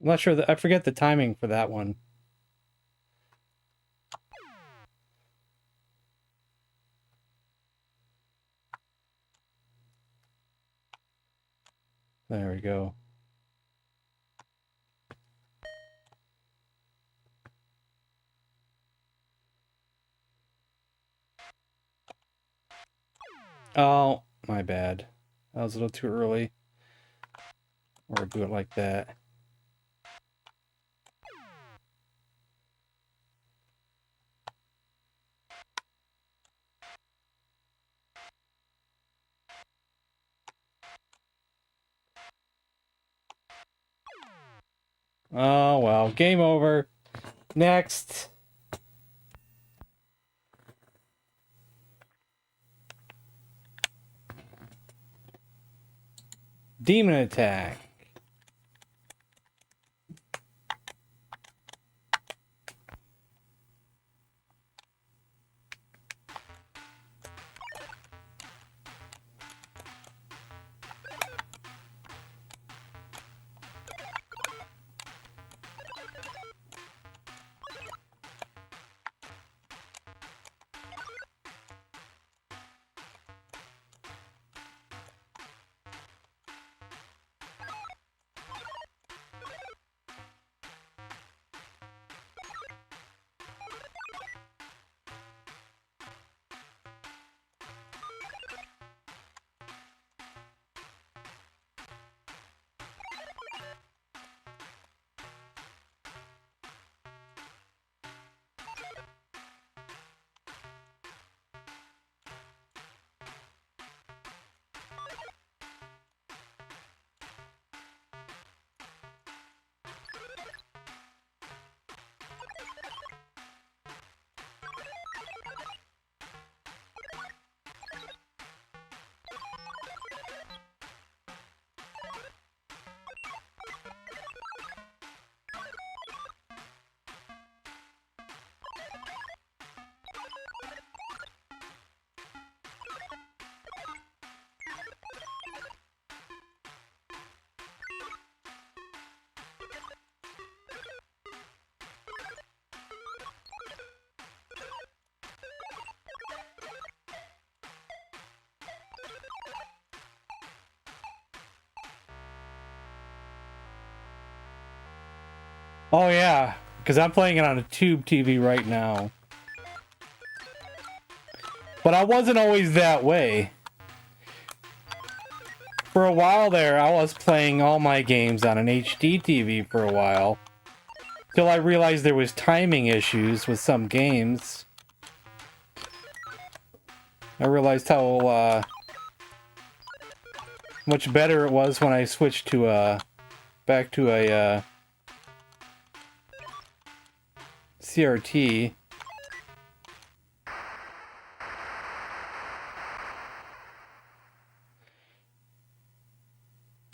I'm not sure I forget the timing for that one. There we go. Oh, my bad. That was a little too early. Or do it like that. Oh, well. Game over. Next. Demon attack. Oh, yeah. Because I'm playing it on a tube TV right now. But I wasn't always that way. For a while there, I was playing all my games on an HD TV for a while. Till I realized there was timing issues with some games. I realized how much better it was when I switched to back to a CRT.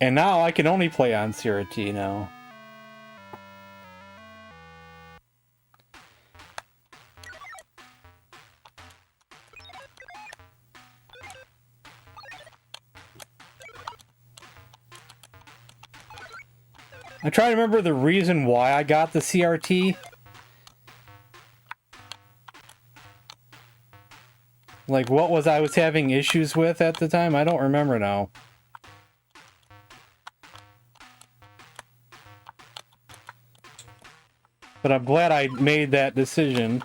And now I can only play on CRT now. I try to remember the reason why I got the CRT. Like, what was I having issues with at the time? I don't remember now. But I'm glad I made that decision.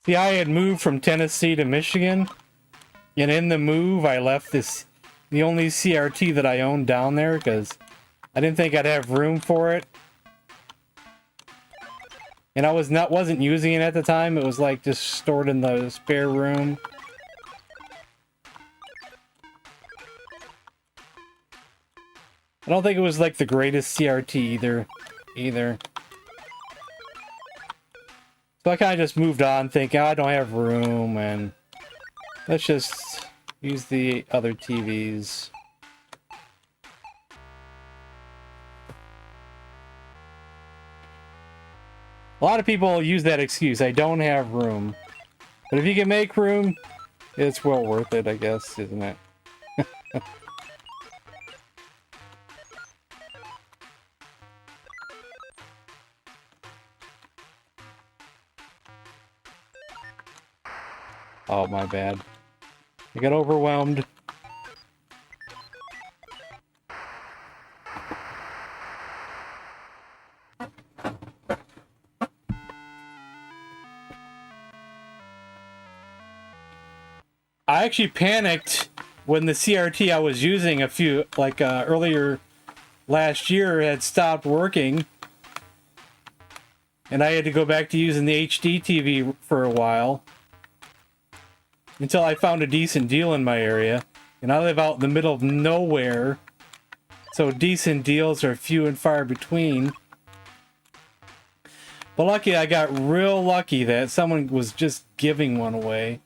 See, I had moved from Tennessee to Michigan, and in the move, I left the only CRT that I owned down there, because I didn't think I'd have room for it. And I wasn't using it at the time. It was like just stored in the spare room. I don't think it was like the greatest CRT either. So I kind of just moved on thinking, I don't have room, and let's just use the other TVs. A lot of people use that excuse. I don't have room. But if you can make room, it's well worth it, I guess, isn't it? Oh, my bad. I got overwhelmed. I actually panicked when the CRT I was using earlier last year had stopped working. And I had to go back to using the HD TV for a while. Until I found a decent deal in my area. And I live out in the middle of nowhere. So decent deals are few and far between. But lucky, I got real lucky that someone was just giving one away.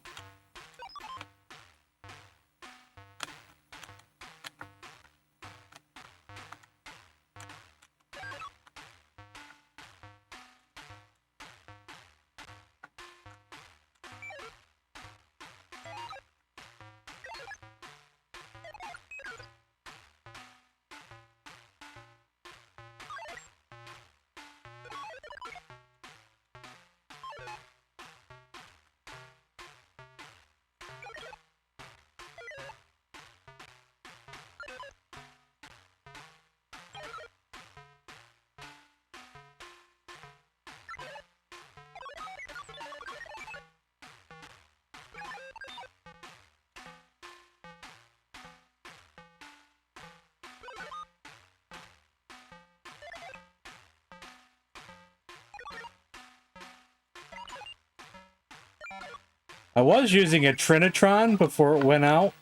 I was using a Trinitron before it went out.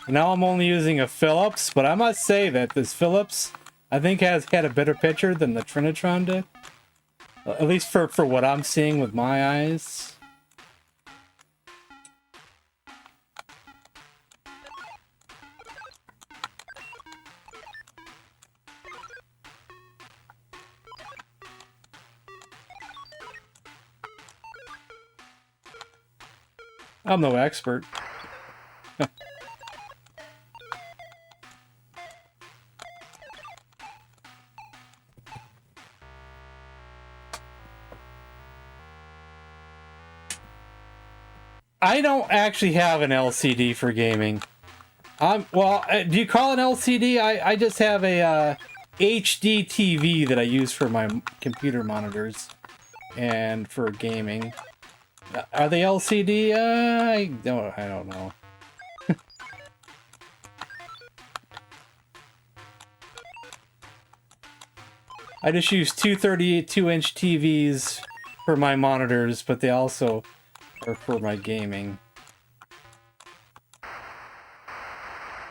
Now I'm only using a Philips, but I must say that this Philips, I think, has had a better picture than the Trinitron did. At least for what I'm seeing with my eyes. I'm no expert. I don't actually have an LCD for gaming. Well, do you call it LCD? I just have a HD TV that I use for my computer monitors and for gaming. Are they LCD? I don't know. I just use two 32-inch TVs for my monitors, but they also are for my gaming.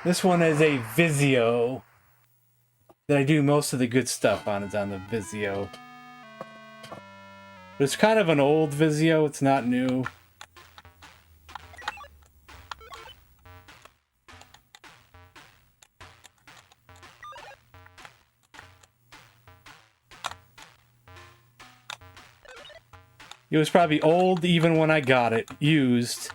This one is a Vizio that I do most of the good stuff on. It's on the Vizio. But it's kind of an old Vizio. It's not new. It was probably old even when I got it, used.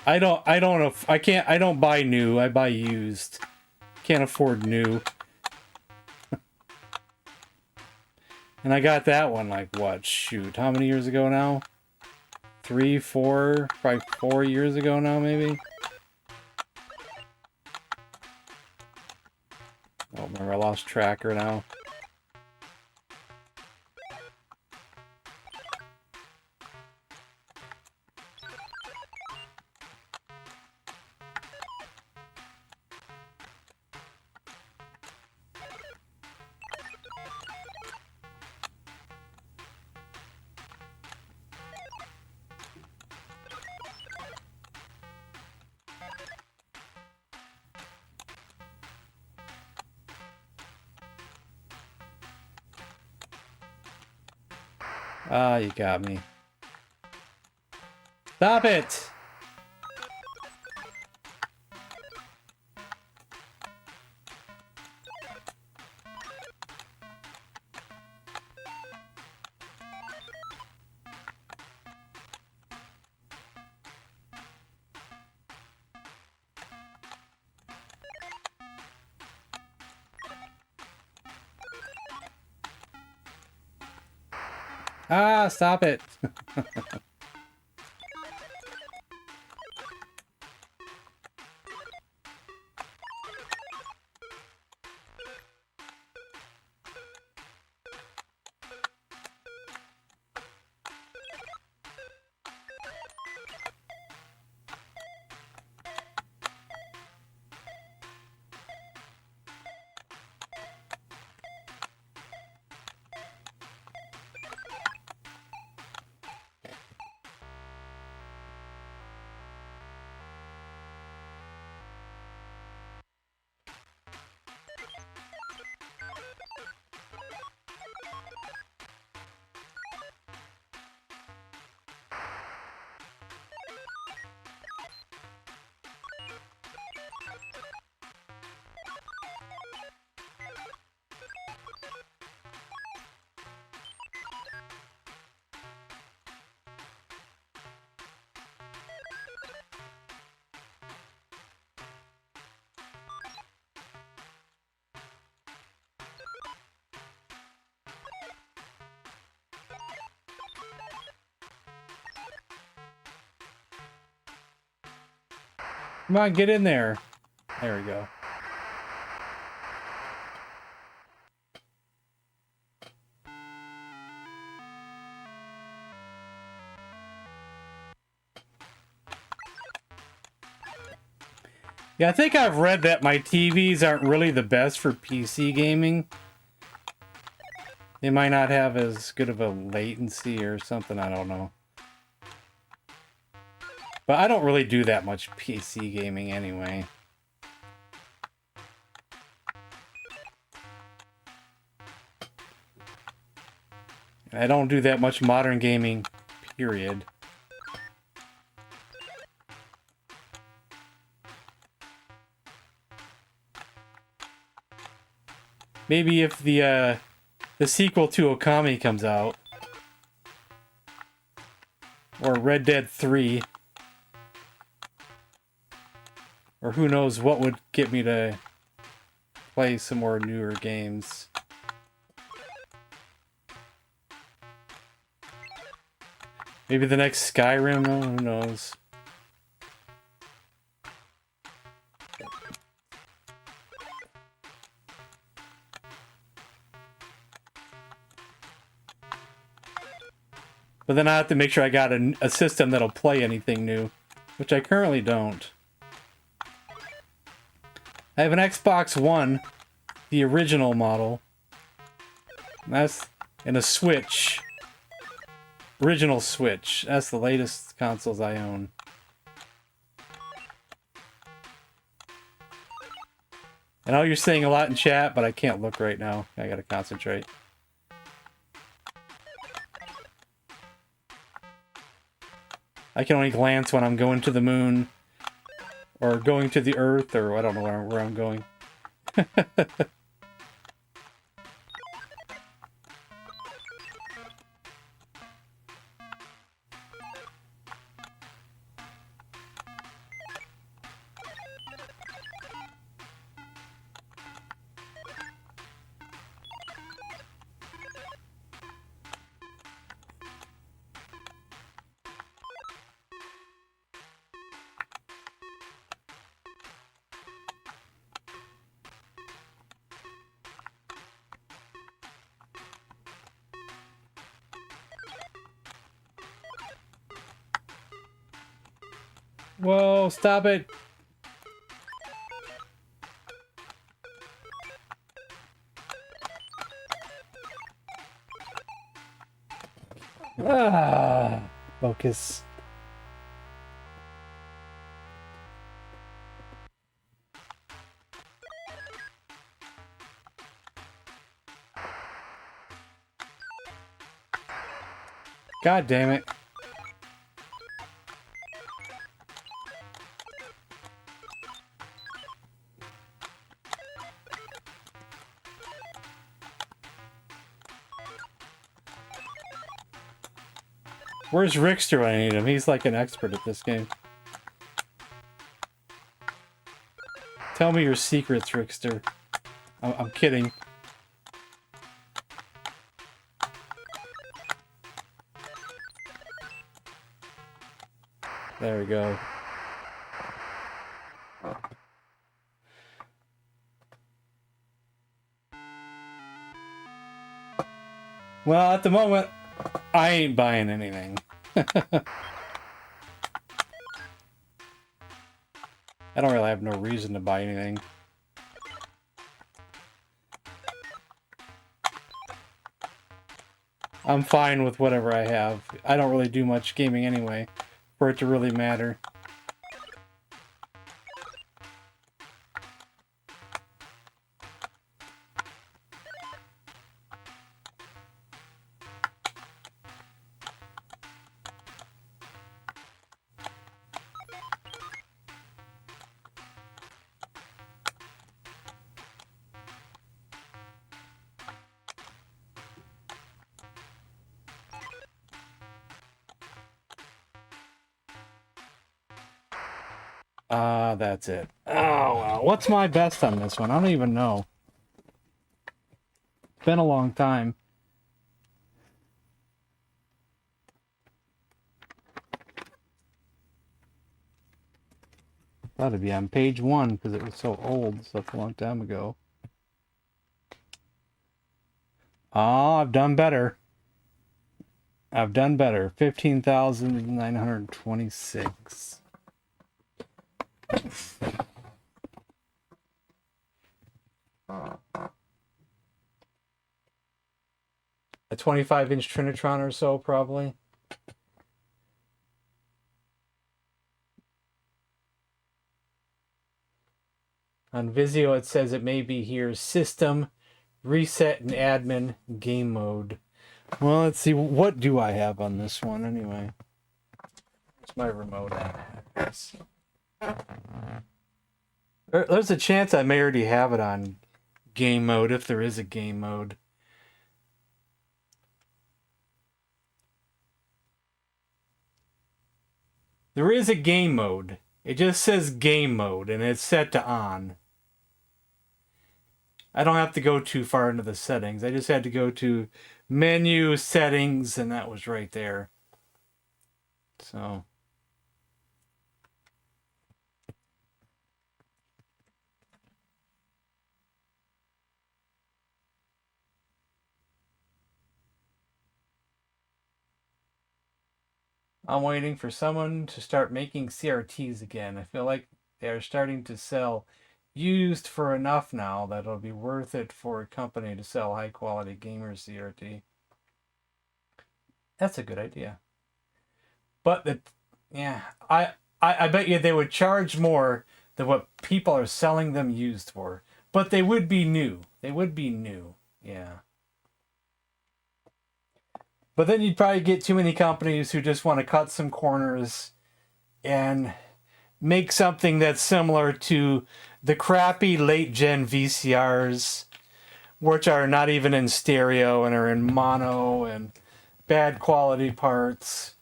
I don't buy new, I buy used. Can't afford new. And I got that one like, what, shoot, how many years ago now? 3, 4, probably 4 years ago now, maybe? Oh, remember, I lost tracker now. Ah, you got me. Stop it! Ah, stop it. Come on, get in there. There we go. Yeah, I think I've read that my TVs aren't really the best for PC gaming. They might not have as good of a latency or something, I don't know. But I don't really do that much PC gaming anyway. I don't do that much modern gaming, period. Maybe if the sequel to Okami comes out, or Red Dead 3, or who knows what would get me to play some more newer games. Maybe the next Skyrim, who knows. But then I have to make sure I got a system that'll play anything new, which I currently don't. I have an Xbox One, the original model. And a Switch. Original Switch. That's the latest consoles I own. I know you're saying a lot in chat, but I can't look right now. I gotta concentrate. I can only glance when I'm going to the moon, or going to the Earth, or I don't know where I'm going. Whoa, stop it. Ah, focus. God damn it. Where's Rickster when I need him? He's like an expert at this game. Tell me your secrets, Rickster. I'm kidding. There we go. Well, at the moment, I ain't buying anything. I don't really have no reason to buy anything. I'm fine with whatever I have. I don't really do much gaming anyway, for it to really matter. That's it. Oh, well. What's my best on this one? I don't even know. It's been a long time. Thought it'd be on page 1 because it was so old, such a long time ago. Oh, I've done better. I've done better. 15,926. A 25-inch Trinitron or so, probably. On Vizio, it says it may be here. System, reset, and admin, game mode. Well, let's see. What do I have on this one, anyway? Where's my remote at? There's a chance I may already have it on game mode, if there is a game mode. There is a game mode. It just says game mode, and it's set to on. I don't have to go too far into the settings. I just had to go to menu, settings, and that was right there. So... I'm waiting for someone to start making CRTs again. I feel like they're starting to sell used for enough now that it'll be worth it for a company to sell high quality gamer CRT. That's a good idea. But I bet you they would charge more than what people are selling them used for. But they would be new. They would be new. Yeah. But then you'd probably get too many companies who just want to cut some corners and make something that's similar to the crappy late-gen VCRs, which are not even in stereo and are in mono and bad quality parts.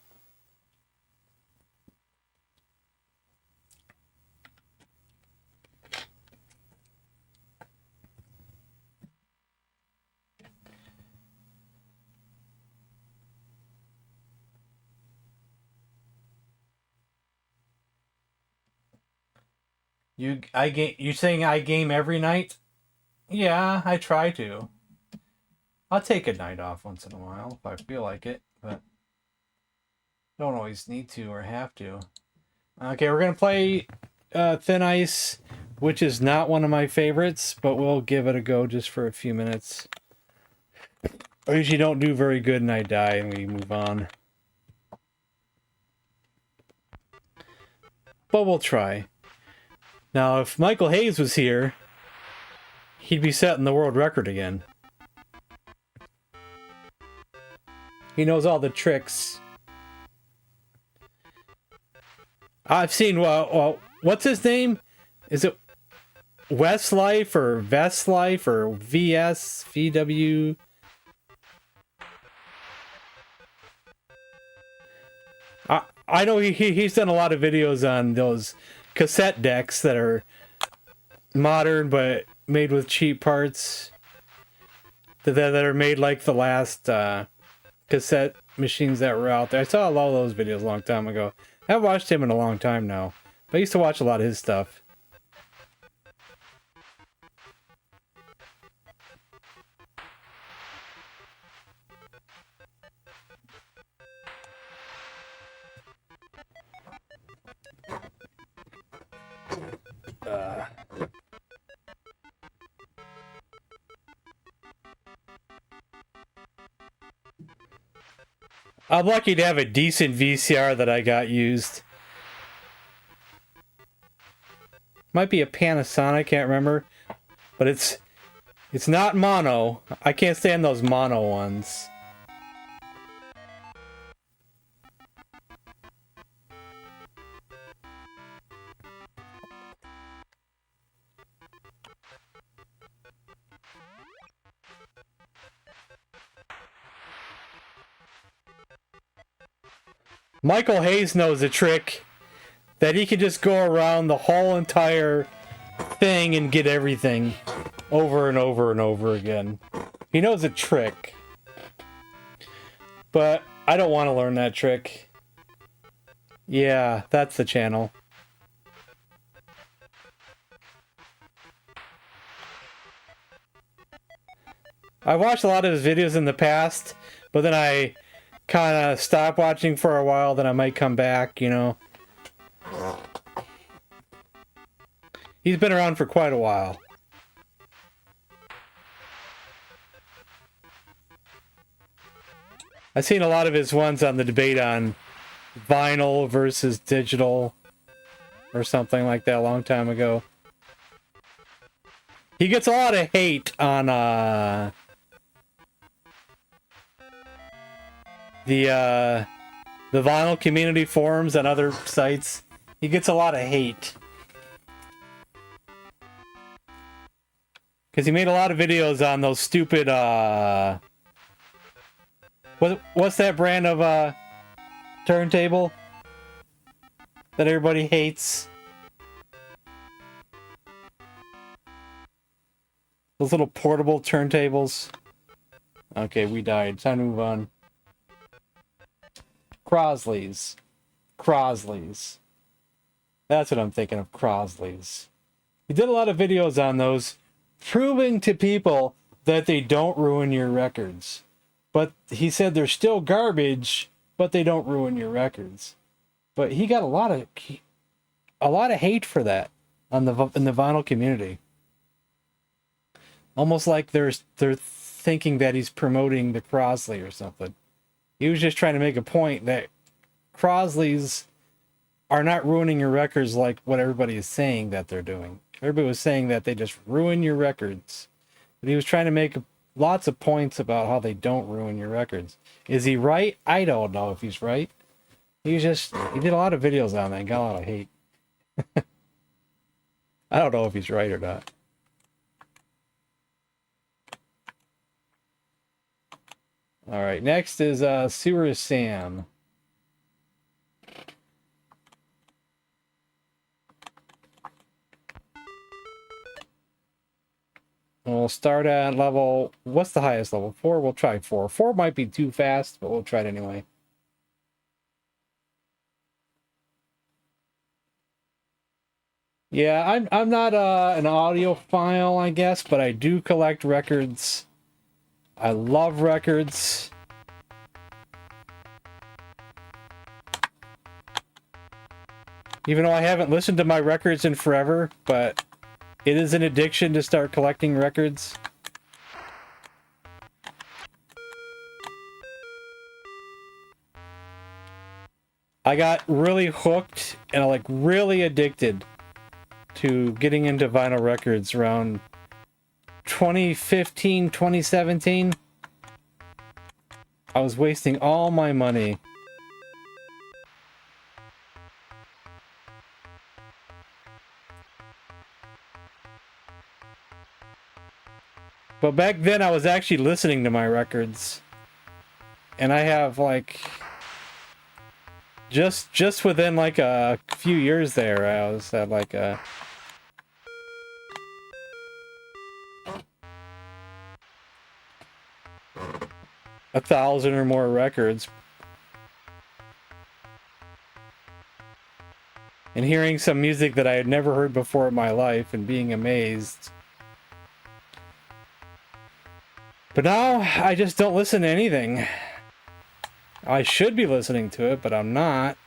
You saying I game every night? Yeah, I try to. I'll take a night off once in a while if I feel like it, but don't always need to or have to. Okay, we're gonna play Thin Ice, which is not one of my favorites, but we'll give it a go just for a few minutes. I usually don't do very good and I die and we move on. But we'll try. Now, if Michael Hayes was here, he'd be setting the world record again. He knows all the tricks. I've seen, well, what's his name? Is it Westlife or Vestlife or VS, VW? I know he's done a lot of videos on those cassette decks that are modern but made with cheap parts that are made like the last cassette machines that were out there. I saw a lot of those videos a long time ago. I haven't watched him in a long time now, but I used to watch a lot of his stuff. I'm lucky to have a decent VCR that I got used. Might be a Panasonic, I can't remember. But it's not mono. I can't stand those mono ones. Michael Hayes knows a trick that he can just go around the whole entire thing and get everything over and over and over again. He knows a trick. But I don't want to learn that trick. Yeah, that's the channel. I watched a lot of his videos in the past, but then I kind of stopped watching for a while, then I might come back, you know. He's been around for quite a while. I've seen a lot of his ones on the debate on vinyl versus digital or something like that a long time ago. He gets a lot of hate on the vinyl community forums and other sites. He gets a lot of hate. Because he made a lot of videos on those stupid, what's that brand of, turntable that everybody hates? Those little portable turntables. Okay, we died. Time to move on. Crosley's. That's what I'm thinking of, Crosley's. He did a lot of videos on those, proving to people that they don't ruin your records. But he said they're still garbage, but they don't ruin your records. But he got a lot of hate for that in the vinyl community. Almost like they're thinking that he's promoting the Crosley or something. He was just trying to make a point that Crosleys are not ruining your records like what everybody is saying that they're doing. Everybody was saying that they just ruin your records. But he was trying to make lots of points about how they don't ruin your records. Is he right? I don't know if he's right. He did a lot of videos on that and got a lot of hate. I don't know if he's right or not. All right, next is Sewer Sam. We'll start at level, what's the highest level? 4? We'll try 4. 4 might be too fast, but we'll try it anyway. Yeah, I'm not an audiophile, I guess, but I do collect records. I love records. Even though I haven't listened to my records in forever, but it is an addiction to start collecting records. I got really hooked and like really addicted to getting into vinyl records around 2015, 2017. I was wasting all my money. But back then I was actually listening to my records. And I have like just within like a few years there, I was at like a 1,000 or more records. and hearing some music that I had never heard before in my life and being amazed. But now I just don't listen to anything. I should be listening to it, but I'm not.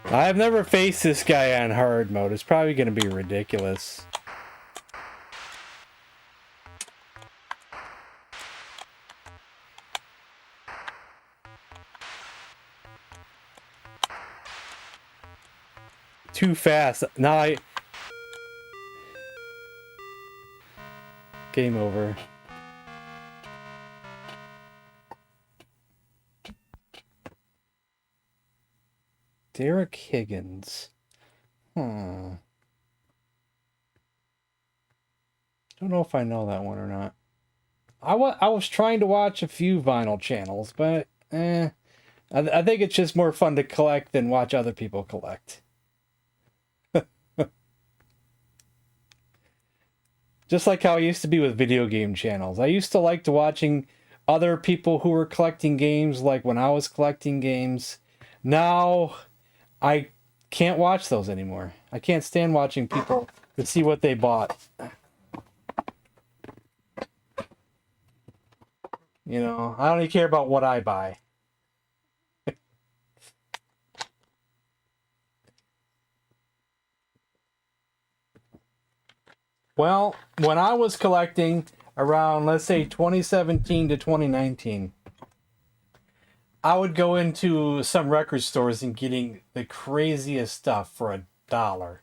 I've never faced this guy on hard mode. It's probably going to be ridiculous. Too fast. Now I... Game over. Derek Higgins. Don't know if I know that one or not. I was trying to watch a few vinyl channels, but I think it's just more fun to collect than watch other people collect. Just like how I used to be with video game channels. I used to like to watching other people who were collecting games, like when I was collecting games. Now, I can't watch those anymore. I can't stand watching people to see what they bought. You know, I don't even care about what I buy. Well, when I was collecting around, let's say, 2017 to 2019, I would go into some record stores and getting the craziest stuff for $1.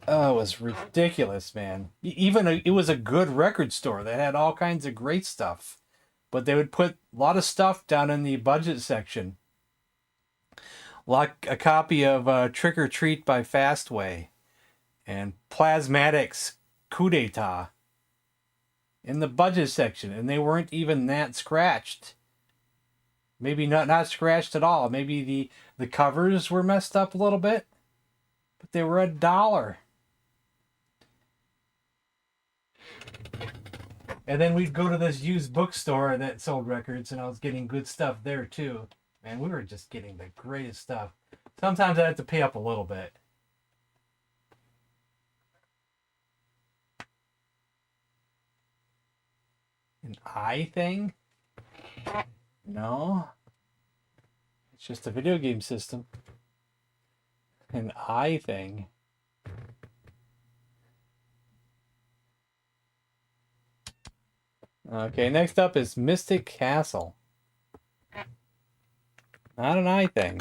Oh, it was ridiculous, man. It was a good record store that had all kinds of great stuff, but they would put a lot of stuff down in the budget section, like a copy of Trick or Treat by Fastway and Plasmatics Coup d'etat in the budget section, and they weren't even that scratched. Maybe not scratched at all. Maybe the covers were messed up a little bit, but they were $1. And then we'd go to this used bookstore that sold records, and I was getting good stuff there too. Man, we were just getting the greatest stuff. Sometimes I had to pay up a little bit. An eye thing? No. It's just a video game system. An eye thing. Okay, next up is Mystic Castle. Not an eye thing.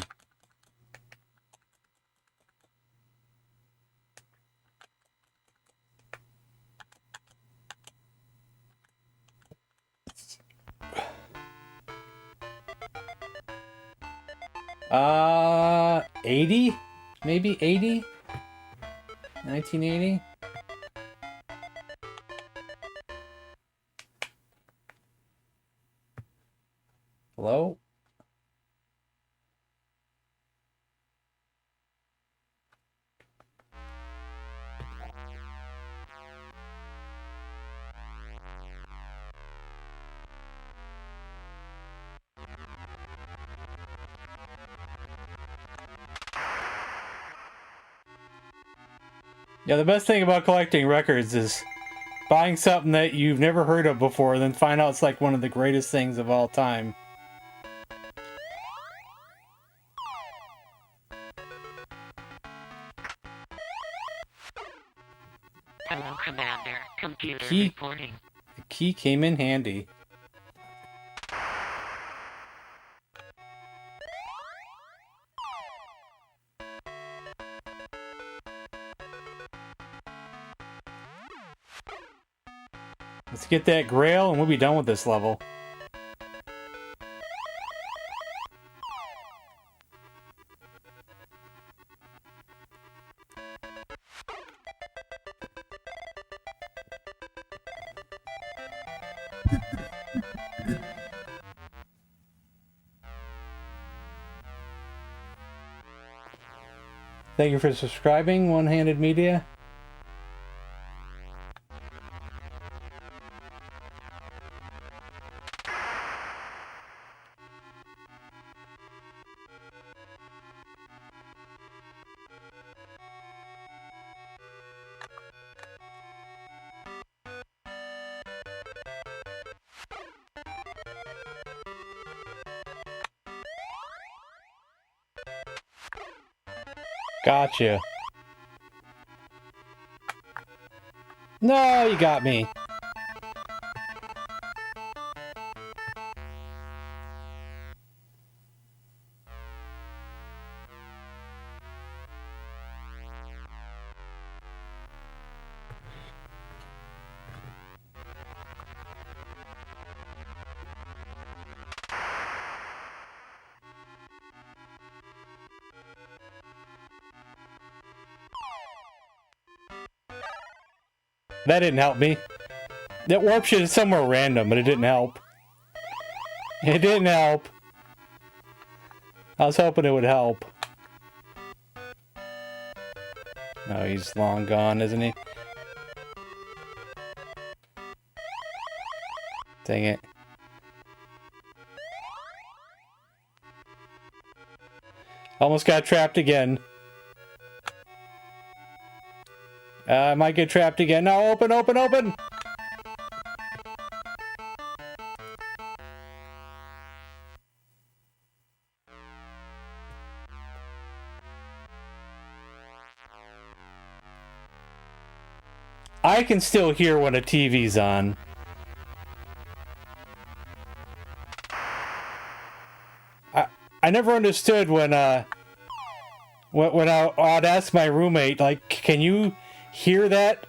$80? Maybe $80? 1980? Hello? Yeah, the best thing about collecting records is buying something that you've never heard of before, and then find out it's like one of the greatest things of all time. Hello, Commander. Computer Key. reporting. The key came in handy. Let's get that grail and we'll be done with this level. Thank you for subscribing, One-Handed Media. Gotcha. No, you got me. That didn't help me. That warp shit is somewhere random, but it didn't help. It didn't help. I was hoping it would help. No, he's long gone, isn't he? Dang it. Almost got trapped again. I might get trapped again. No, open, open, open! I can still hear when a TV's on. I never understood when I'd ask my roommate, like, can you hear that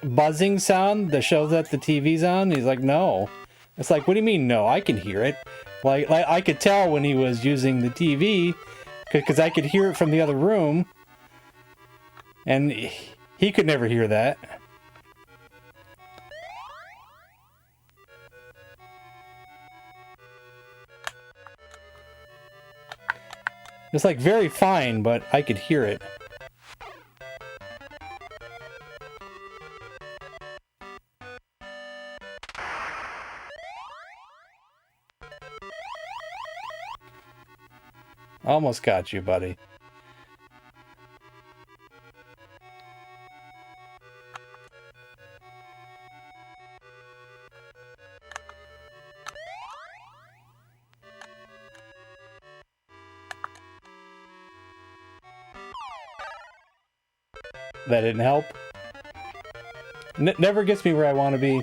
buzzing sound that shows that the TV's on? He's like, no. It's like, what do you mean, no? I can hear it. Like I could tell when he was using the TV, because I could hear it from the other room, and he could never hear that. It's like very fine, but I could hear it. Almost got you, buddy. That didn't help. Never gets me where I want to be.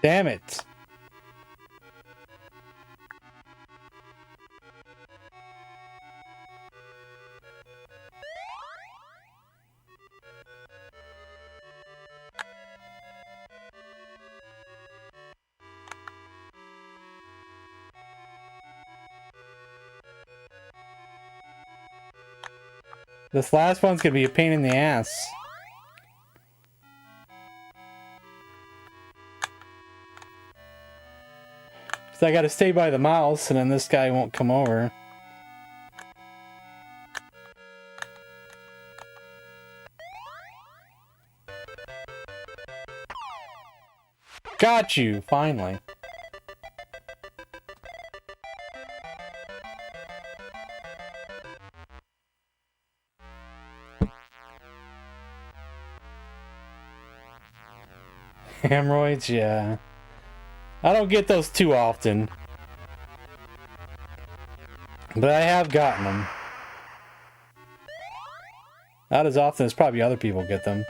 Damn it. This last one's gonna be a pain in the ass. So I gotta stay by the mouse, and then this guy won't come over. Got you, finally. Hemorrhoids, yeah. I don't get those too often. But I have gotten them. Not as often as probably other people get them.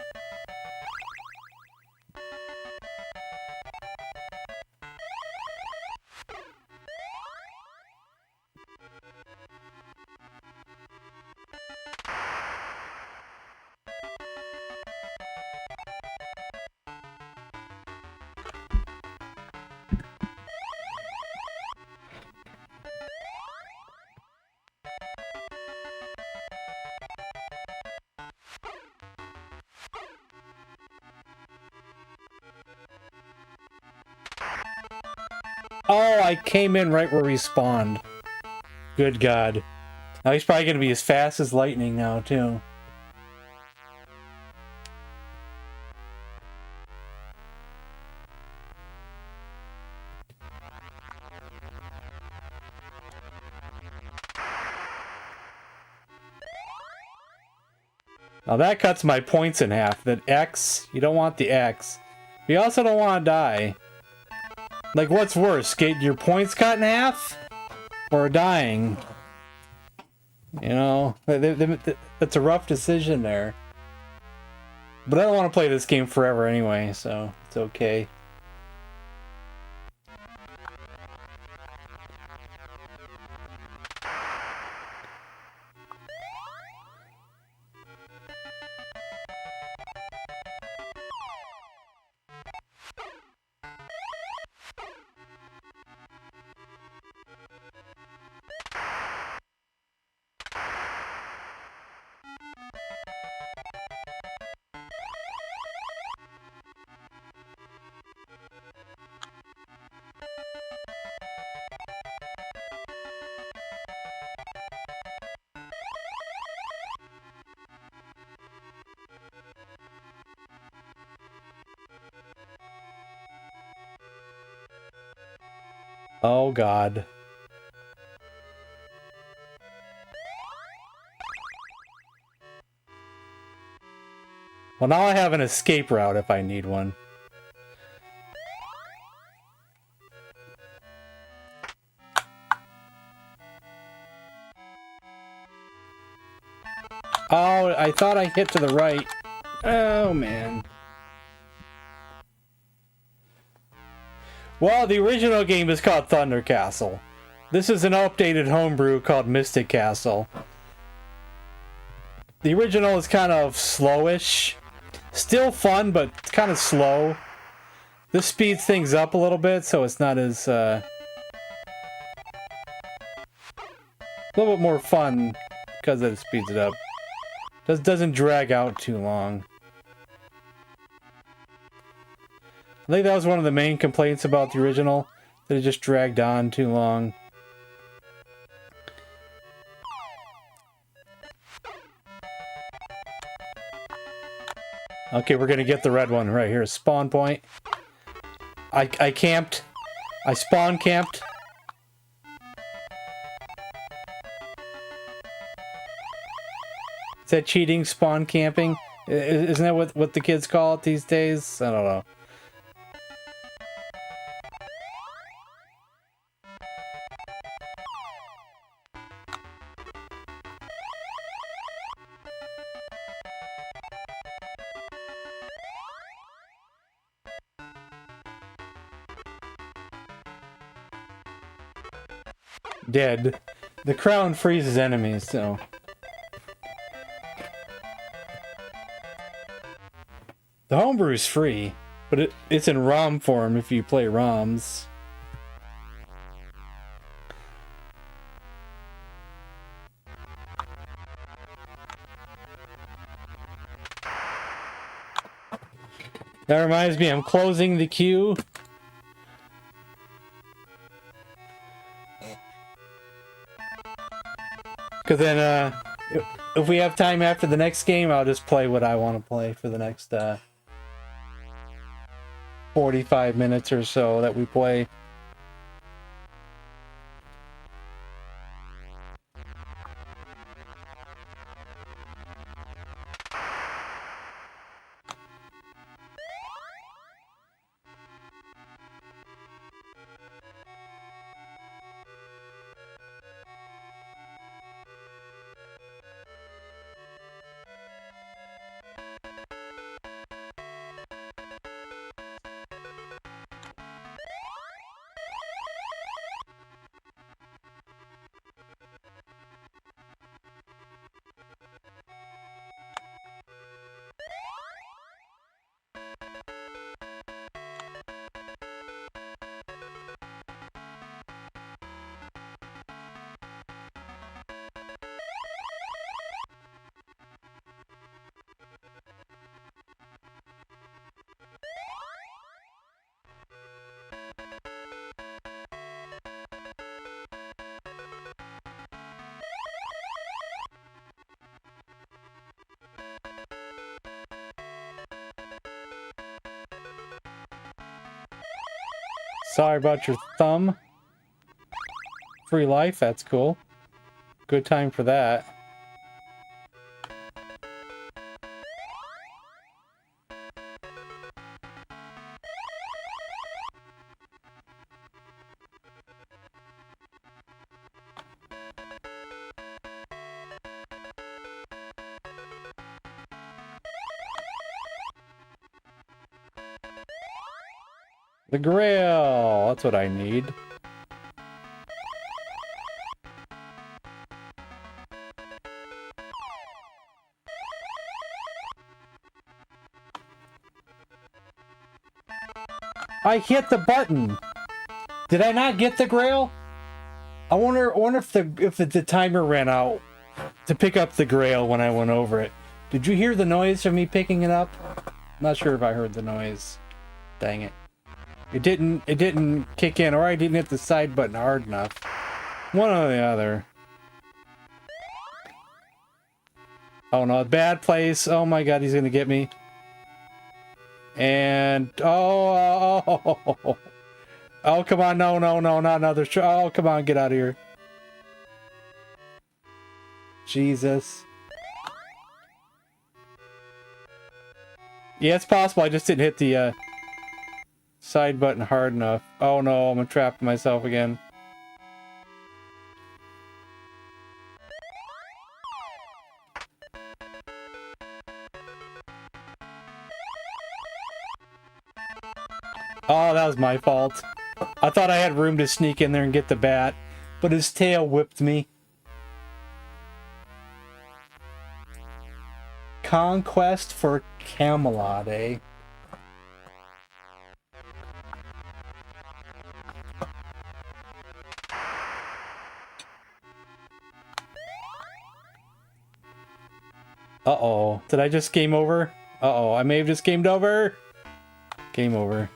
Oh, I came in right where he spawned. Good God. Now he's probably going to be as fast as lightning now, too. Now that cuts my points in half. That X, you don't want the X. You also don't want to die. Like, what's worse? Get your points cut in half? Or dying? You know, that's a rough decision there. But I don't want to play this game forever anyway, so it's okay. Oh God. Well, now I have an escape route if I need one. Oh, I thought I hit to the right. Oh, man. Well, the original game is called Thunder Castle. This is an updated homebrew called Mystic Castle. The original is kind of slowish. Still fun, but kind of slow. This speeds things up a little bit, so it's not as... a little bit more fun because it speeds it up. Doesn't drag out too long. I think that was one of the main complaints about the original, that it just dragged on too long. Okay, we're gonna get the red one right here. Spawn point. I camped. I spawn camped. Is that cheating, spawn camping? Isn't that what the kids call it these days? I don't know. Dead. The crown freezes enemies, so... The homebrew is free, but it's in ROM form if you play ROMs. That reminds me, I'm closing the queue. Because then, if we have time after the next game, I'll just play what I want to play for the next 45 minutes or so that we play. Sorry about your thumb. Free life, that's cool. Good time for that. The grill! That's what I need. I hit the button! Did I not get the grail? I wonder if the timer ran out to pick up the grail when I went over it. Did you hear the noise of me picking it up? I'm not sure if I heard the noise. Dang it. It didn't kick in, or I didn't hit the side button hard enough. One or the other. Oh no, bad place. Oh my god, he's gonna get me. And oh, come on, no, not another. Oh, come on, get out of here. Jesus. Yeah, it's possible. I just didn't hit the side button hard enough. Oh no, I'm trapped myself again. Oh, that was my fault. I thought I had room to sneak in there and get the bat, but his tail whipped me. Conquest for Camelot, eh? Uh-oh. Did I just game over? Uh-oh, I may have just gamed over. Game over.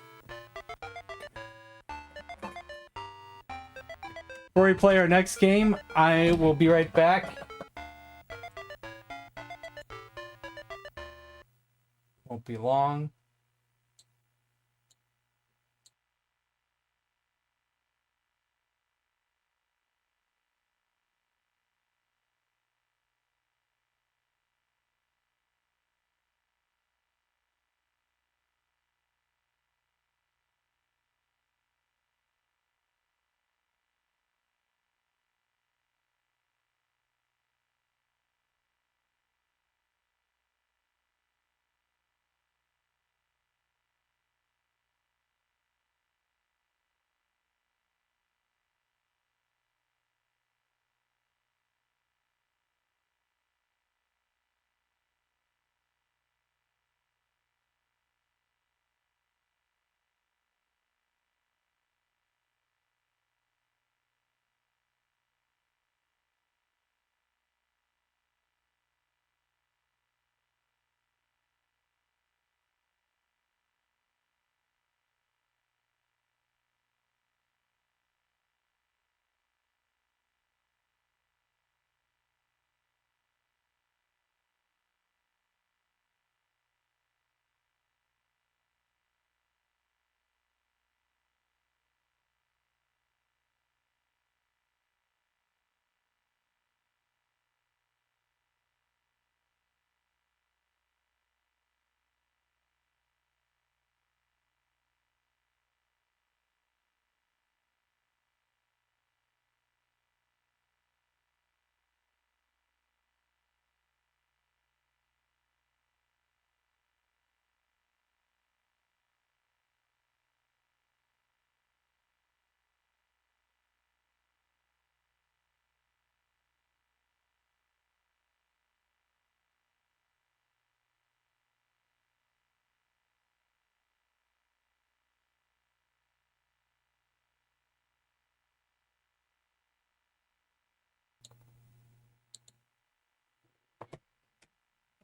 Before we play our next game, I will be right back. Won't be long.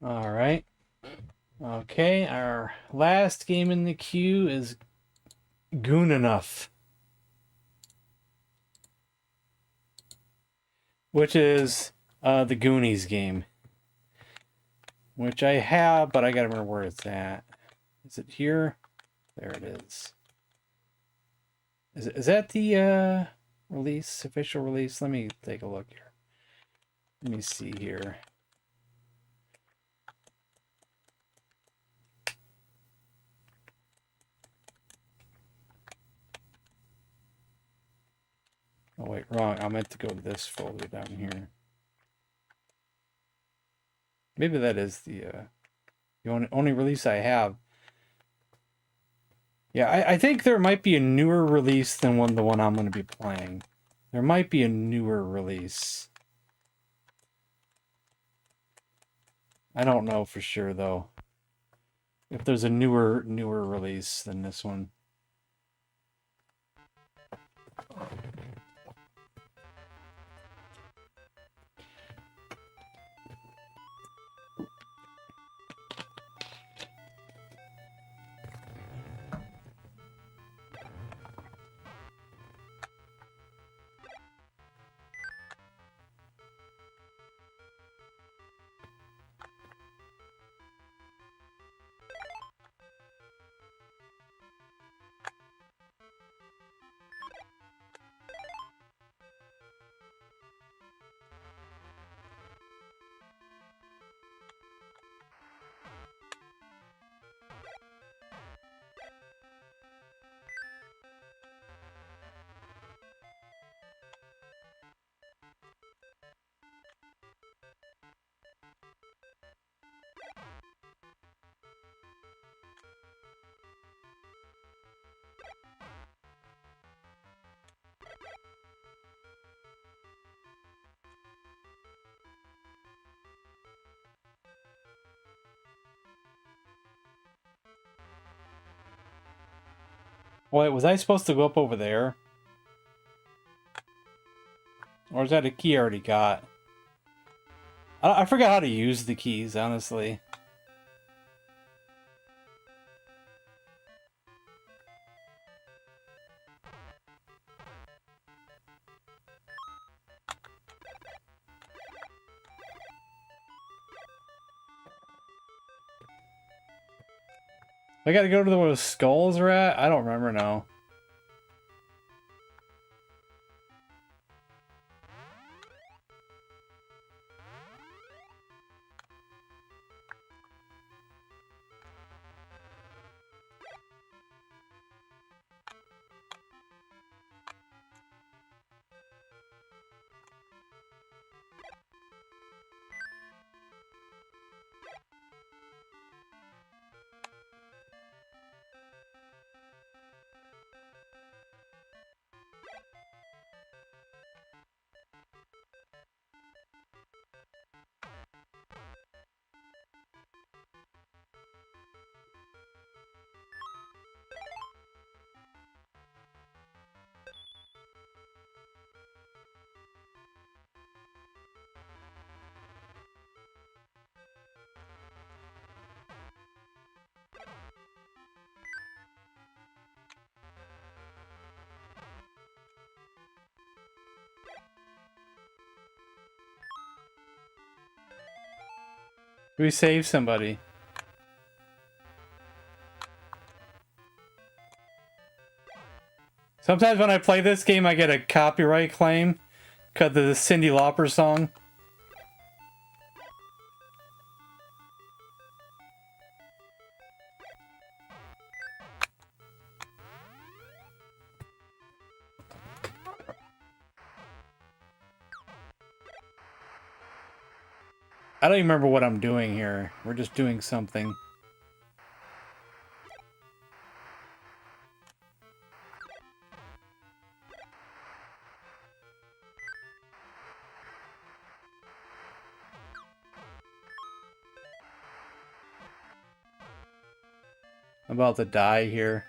All right. Okay, our last game in the queue is Goon Enough, which is the Goonies game, which I have, but I gotta remember where it's at. Is it here? There it is. Is that the release, official release? Let me take a look here. Let me see here. Oh wait, wrong. I meant to go to this folder down here. Maybe that is the only release I have. Yeah, I think there might be a newer release than the one I'm going to be playing. There might be a newer release. I don't know for sure though. If there's a newer release than this one. Wait, was I supposed to go up over there? Or is that a key I already got? I forgot how to use the keys, honestly. I gotta go to where the skulls are at? I don't remember now. We saved somebody. Sometimes when I play this game, I get a copyright claim because of the Cyndi Lauper song. I don't even remember what I'm doing here. We're just doing something. I'm about to die here.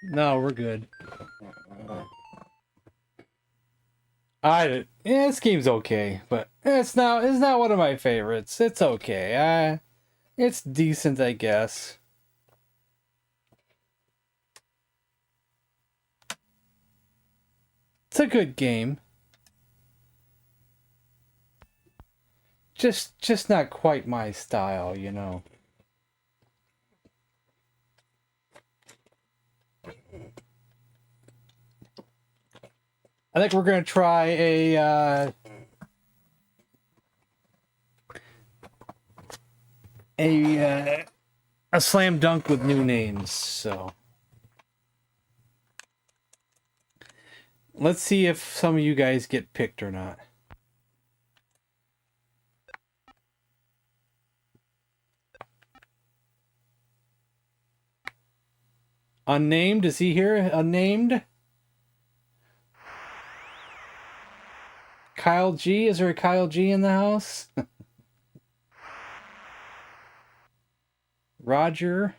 No, we're good. Yeah, this game's okay, but it's not one of my favorites. It's okay. It's decent, I guess. It's a good game. just not quite my style, you know. I think we're gonna try a slam dunk with new names. So let's see if some of you guys get picked or not. Unnamed, is he here? Unnamed? Kyle G, is there a Kyle G in the house? Roger.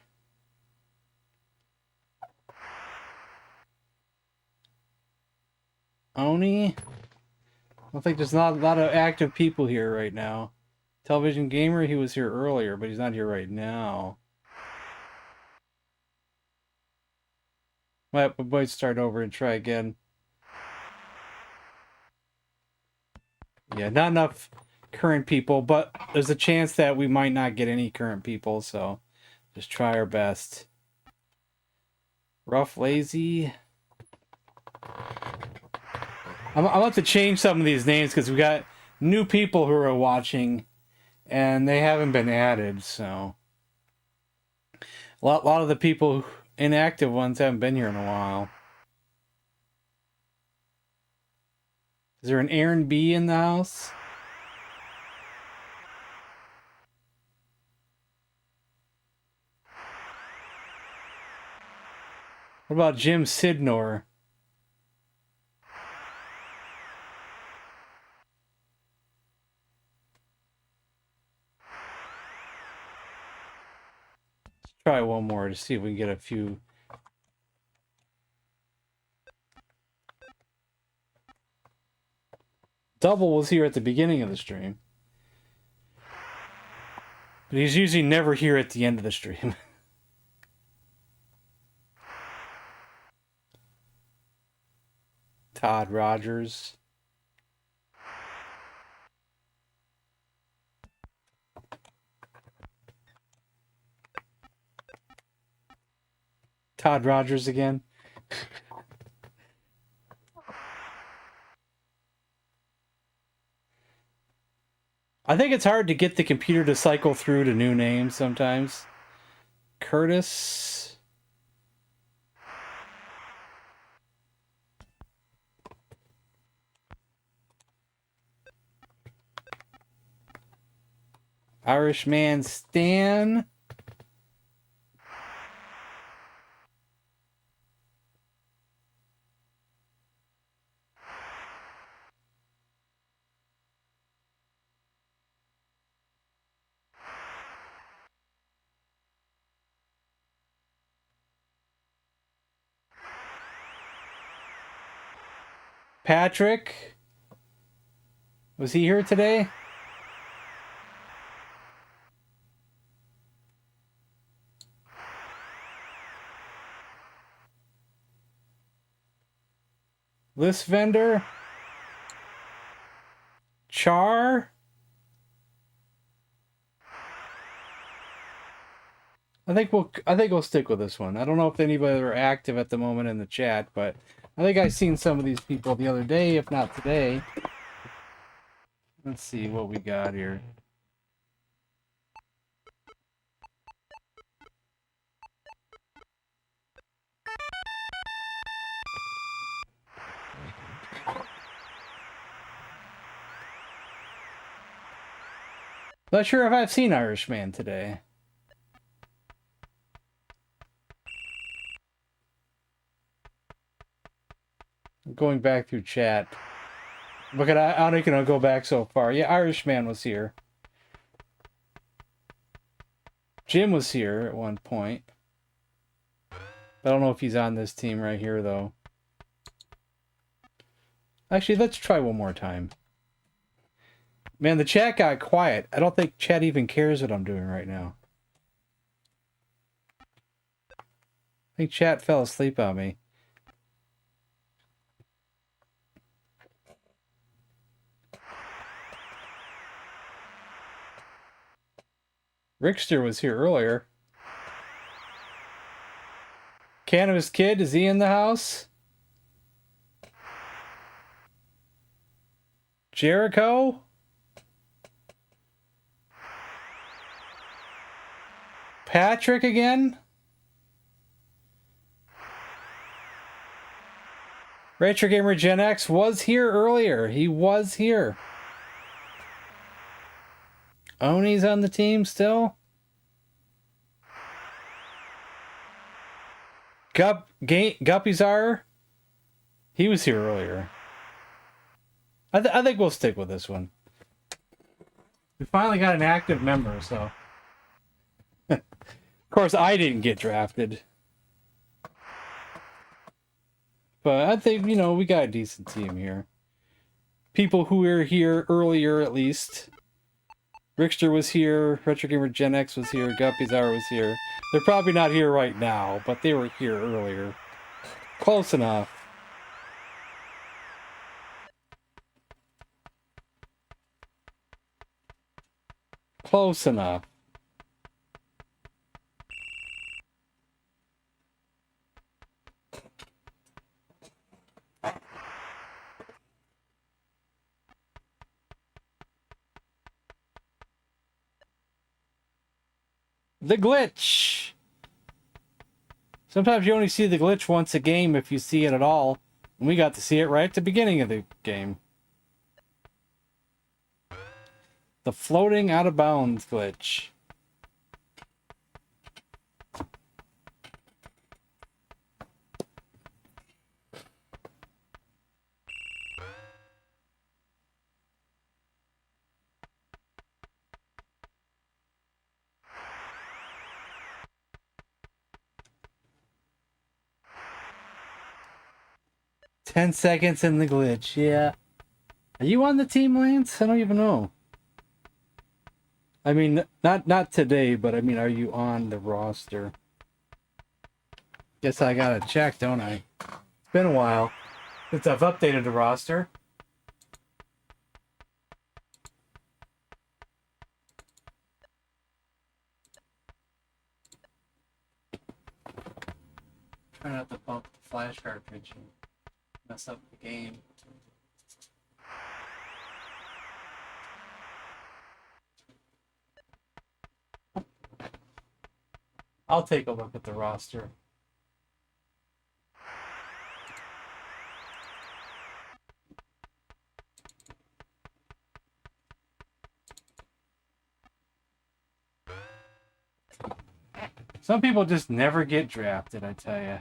Oni. I don't think there's not a lot of active people here right now. Television Gamer, he was here earlier, but he's not here right now. We might start over and try again. Yeah, not enough current people, but there's a chance that we might not get any current people, so just try our best. Rough Lazy. I'm about to change some of these names because we got new people who are watching and they haven't been added, so a lot of the people, inactive ones, haven't been here in a while. Is there an Aaron B in the house? What about Jim Sidnor? Let's try one more to see if we can get a few. Double was here at the beginning of the stream. But he's usually never here at the end of the stream. Todd Rogers. Todd Rogers again. I think it's hard to get the computer to cycle through to new names sometimes. Curtis. Irishman Stan. Patrick. Was he here today? List vendor. Char. I think we'll stick with this one. I don't know if anybody are active at the moment in the chat, but I think I've seen some of these people the other day, if not today. Let's see what we got here. Not sure if I've seen Irishman today. Going back through chat. Look at I don't can go back so far. Yeah, Irishman was here. Jim was here at one point. I don't know if he's on this team right here though. Actually, let's try one more time. Man, the chat got quiet. I don't think chat even cares what I'm doing right now. I think chat fell asleep on me. Rickster was here earlier. Cannabis Kid, is he in the house? Jericho? Patrick again? Retro Gamer Gen X was here earlier. He was here. Oni's on the team still? Guppyzar? He was here earlier. I think we'll stick with this one. We finally got an active member, so. Of course, I didn't get drafted. But I think, you know, we got a decent team here. People who were here earlier, at least. Rickster was here. Retro Gamer Gen X was here. Guppyzar was here. They're probably not here right now, but they were here earlier. Close enough. Close enough. The glitch. Sometimes you only see the glitch once a game if you see it at all. And we got to see it right at the beginning of the game. The floating out of bounds glitch. "10 seconds in the glitch." Yeah. Are you on the team, Lance? I don't even know. I mean, not today, but I mean, are you on the roster? Guess I gotta check, don't I? It's been a while since I've updated the roster. Try not to bump the flash cartridge and mess up the game. I'll take a look at the roster. Some people just never get drafted, I tell you.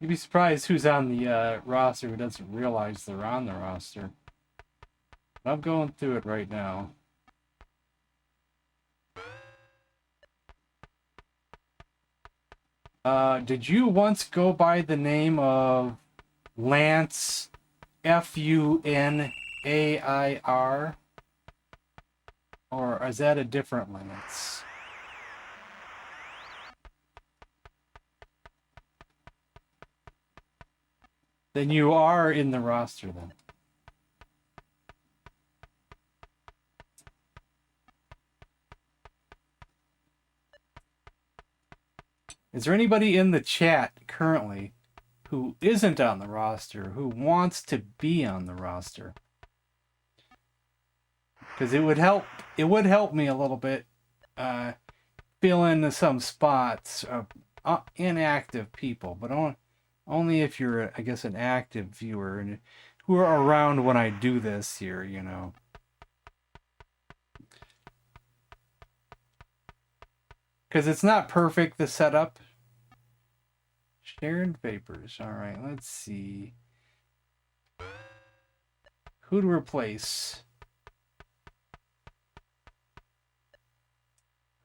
You'd be surprised who's on the roster who doesn't realize they're on the roster. I'm going through it right now. Did you once go by the name of Lance Funair? Or is that a different Lance? Then you are in the roster then. Is there anybody in the chat currently who isn't on the roster, who wants to be on the roster? Because it would help me a little bit fill in some spots of inactive people, but only if you're, I guess, an active viewer and who are around when I do this here, you know. Because it's not perfect, the setup. Shared vapors. All right, let's see. Who to replace?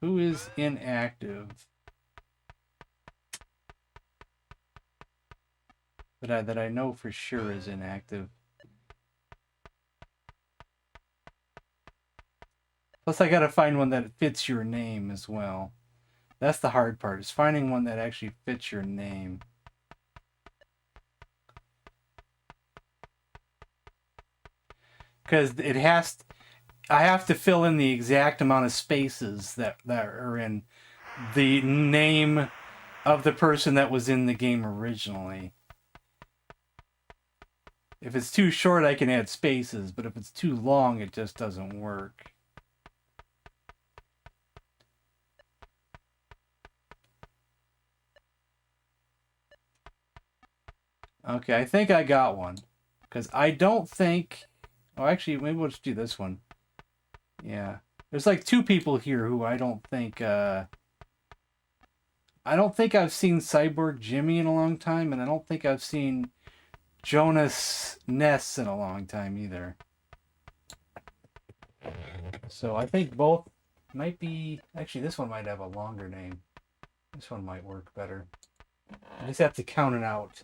Who is inactive? That I know for sure is inactive. Plus, I gotta find one that fits your name as well. That's the hard part, is finding one that actually fits your name. Because I have to fill in the exact amount of spaces that are in the name of the person that was in the game originally. If it's too short, I can add spaces, but if it's too long, it just doesn't work. Okay, I think I got one. Because I don't think... Oh, actually, maybe we'll just do this one. Yeah. There's like 2 people here who I don't think... I don't think I've seen Cyborg Jimmy in a long time, and I don't think I've seen Jonas Ness in a long time either. So I think both might be... Actually, this one might have a longer name. This one might work better. I just have to count it out.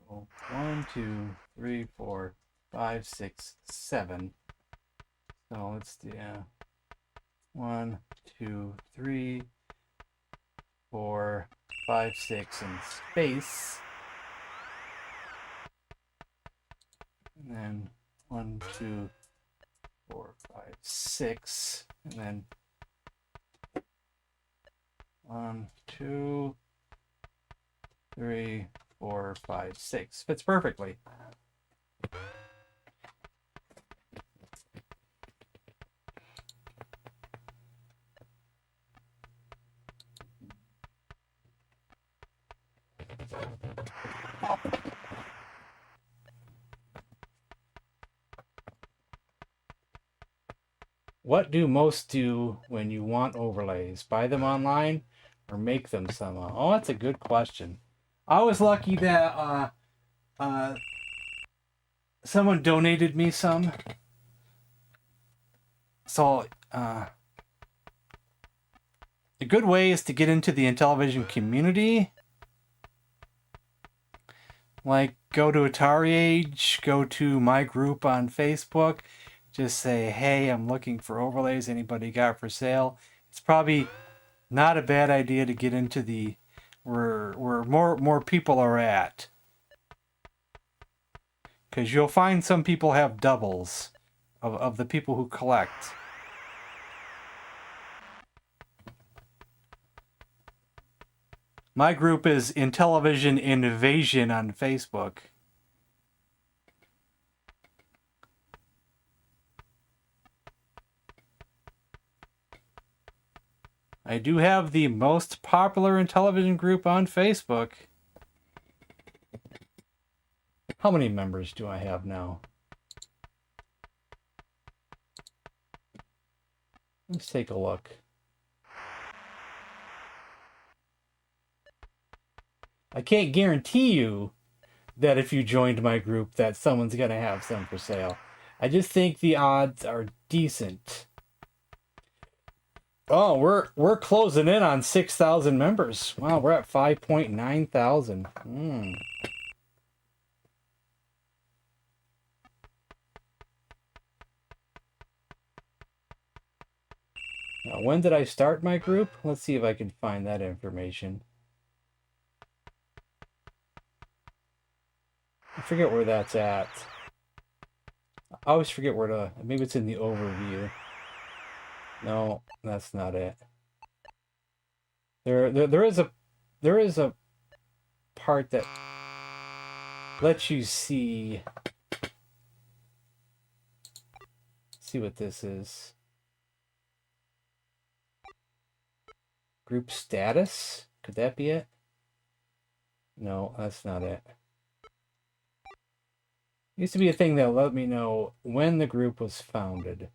So 1, 2, 3, 4, 5, 6, 7. So let's do 1, 2, 3, 4, 5, 6 in space. And then 1, 2, 4, 5, 6. And then 1, 2, 3, 4, 5, 6. Fits perfectly. What do most do when you want overlays? Buy them online or make them somehow? Oh, that's a good question. I was lucky that someone donated me some. So a good way is to get into the Intellivision community. Like, go to Atari Age, go to my group on Facebook. Just say, hey, I'm looking for overlays. Anybody got for sale? It's probably not a bad idea to get into the where more people are at, because you'll find some people have doubles of the people who collect. My group is IntellivisionDude on Facebook. I do have the most popular Intellivision group on Facebook. How many members do I have now? Let's take a look. I can't guarantee you that if you joined my group that someone's going to have some for sale. I just think the odds are decent. Oh, we're closing in on 6,000 members. Wow, we're at 5.9 thousand. Now, when did I start my group? Let's see if I can find that information. I forget where that's at. I always forget where to... Maybe it's in the overview. No, that's not it. There is a part that lets you see what this is. Group status? Could that be it? No, that's not it. Used to be a thing that let me know when the group was founded.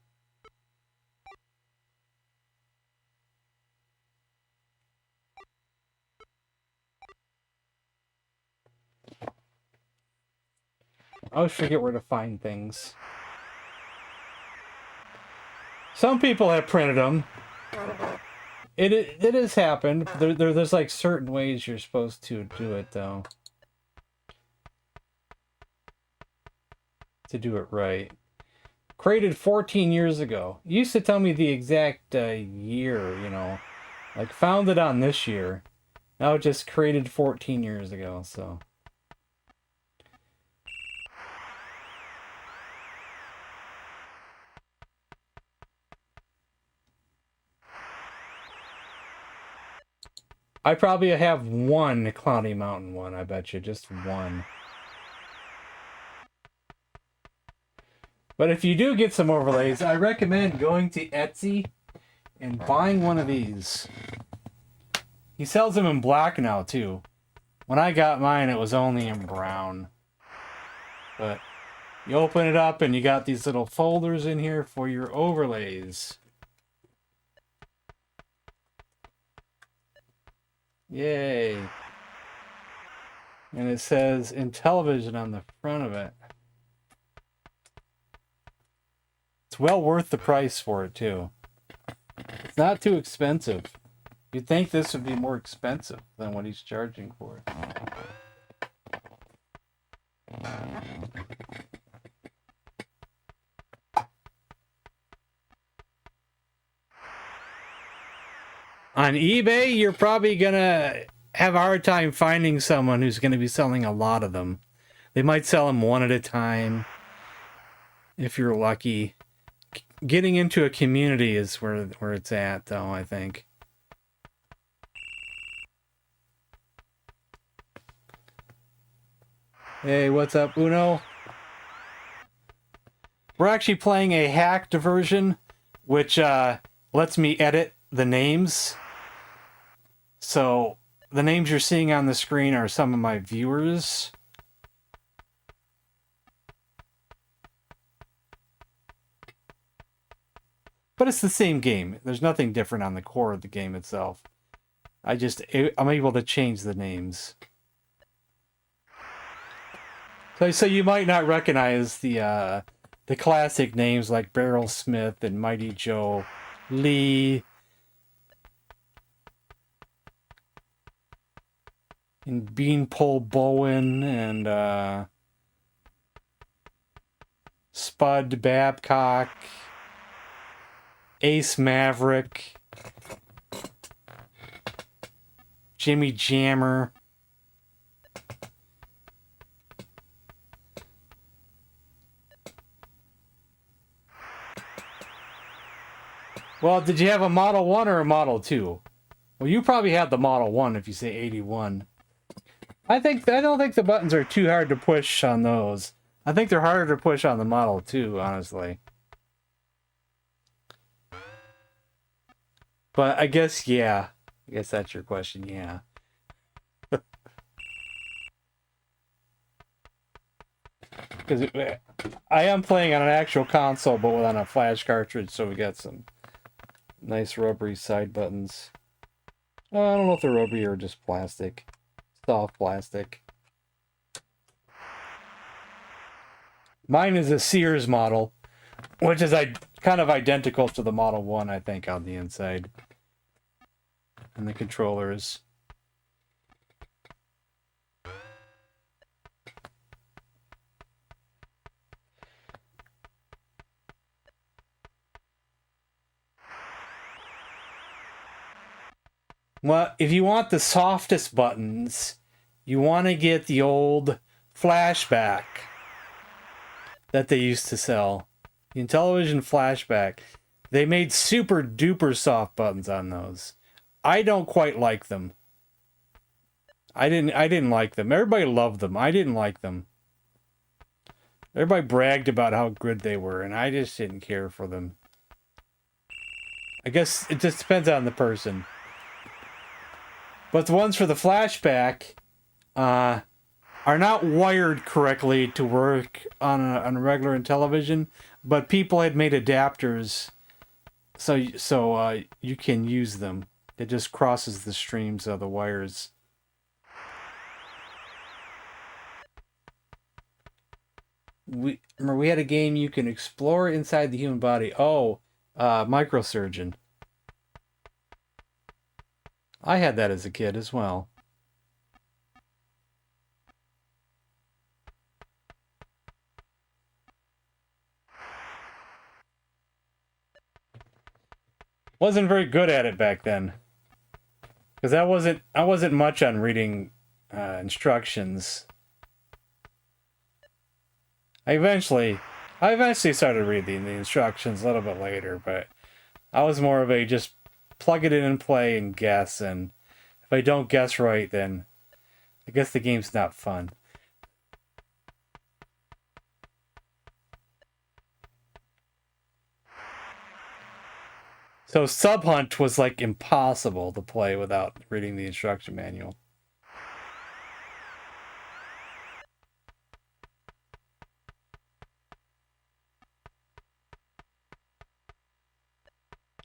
I always forget where to find things. Some people have printed them. It has happened. There's like certain ways you're supposed to do it, though. to do it right. Created 14 years ago. You used to tell me the exact year, you know. Like, founded on this year. Now it just created 14 years ago, so... I probably have one Cloudy Mountain one, I bet you. Just one. But if you do get some overlays, I recommend going to Etsy and buying one of these. He sells them in black now, too. When I got mine, it was only in brown. But you open it up and you got these little folders in here for your overlays. Yay. And it says Intellivision on the front of it. It's well worth the price for it, too. It's not too expensive. You'd think this would be more expensive than what he's charging for it. On eBay, you're probably going to have a hard time finding someone who's going to be selling a lot of them. They might sell them one at a time, if you're lucky. Getting into a community is where it's at, though, I think. Hey, what's up, Uno? We're actually playing a hacked version, which lets me edit the names. So, the names you're seeing on the screen are some of my viewers. But it's the same game. There's nothing different on the core of the game itself. I'm able to change the names. So you might not recognize the classic names like Beryl Smith and Mighty Joe Lee and Beanpole Bowen and Spud Babcock, Ace Maverick, Jimmy Jammer. Well, did you have a Model 1 or a Model 2? Well, you probably had the Model 1 if you say 81. I don't think the buttons are too hard to push on those. I think they're harder to push on the Model 2, honestly. But I guess, yeah. I guess that's your question, yeah. Because I am playing on an actual console, but on a flash cartridge, so we got some nice rubbery side buttons. I don't know if they're rubbery or just plastic. Soft plastic. Mine is a Sears model, which is kind of identical to the Model 1, I think, on the inside. And the controllers. Well, if you want the softest buttons, you want to get the old flashback that they used to sell. The Intellivision flashback. They made super duper soft buttons on those. I don't quite like them. I didn't like them. Everybody loved them. I didn't like them. Everybody bragged about how good they were, and I just didn't care for them. I guess it just depends on the person. But the ones for the flashback are not wired correctly to work on a regular Intellivision, but people had made adapters so you can use them. It just crosses the streams of the wires. We had a game you can explore inside the human body. Oh, Microsurgeon. I had that as a kid as well. Wasn't very good at it back then. Because I wasn't much on reading instructions. I eventually started reading the instructions a little bit later, but I was more of a just plug it in and play and guess, and if I don't guess right, then I guess the game's not fun. So Sub Hunt was like impossible to play without reading the instruction manual.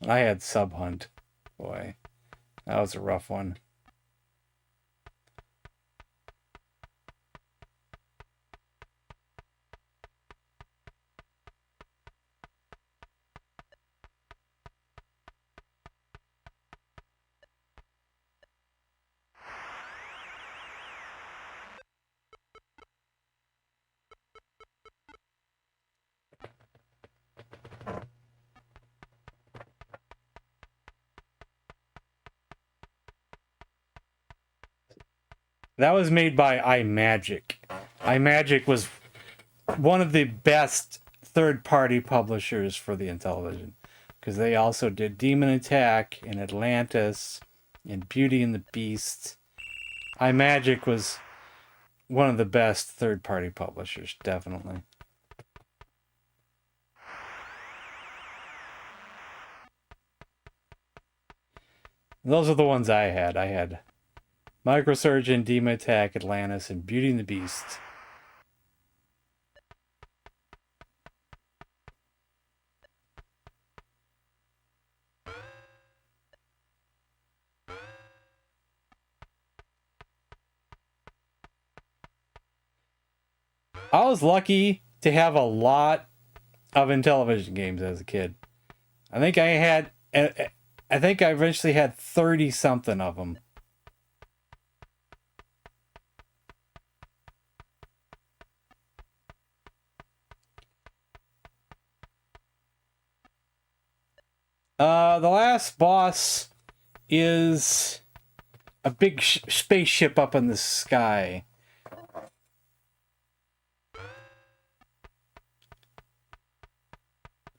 I had Sub Hunt. Boy, that was a rough one. That was made by iMagic. iMagic was one of the best third-party publishers for the Intellivision, because they also did Demon Attack and Atlantis and Beauty and the Beast. iMagic was one of the best third-party publishers, definitely. Those are the ones I had. I had Microsurgeon, Demon Attack, Atlantis, and Beauty and the Beast. I was lucky to have a lot of Intellivision games as a kid. I think I eventually had 30 something of them. The last boss is a big spaceship up in the sky.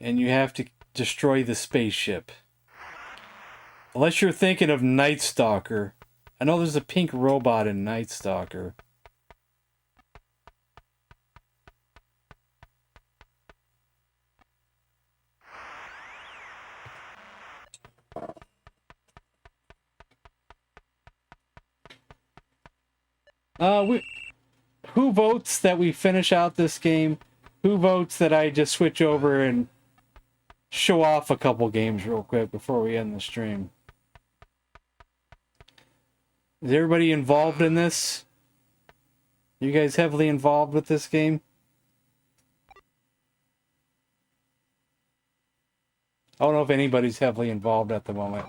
And you have to destroy the spaceship. Unless you're thinking of Night Stalker. I know there's a pink robot in Night Stalker. Who votes that we finish out this game? Who votes that I just switch over and show off a couple games real quick before we end the stream? Is everybody involved in this? You guys heavily involved with this game? I don't know if anybody's heavily involved at the moment.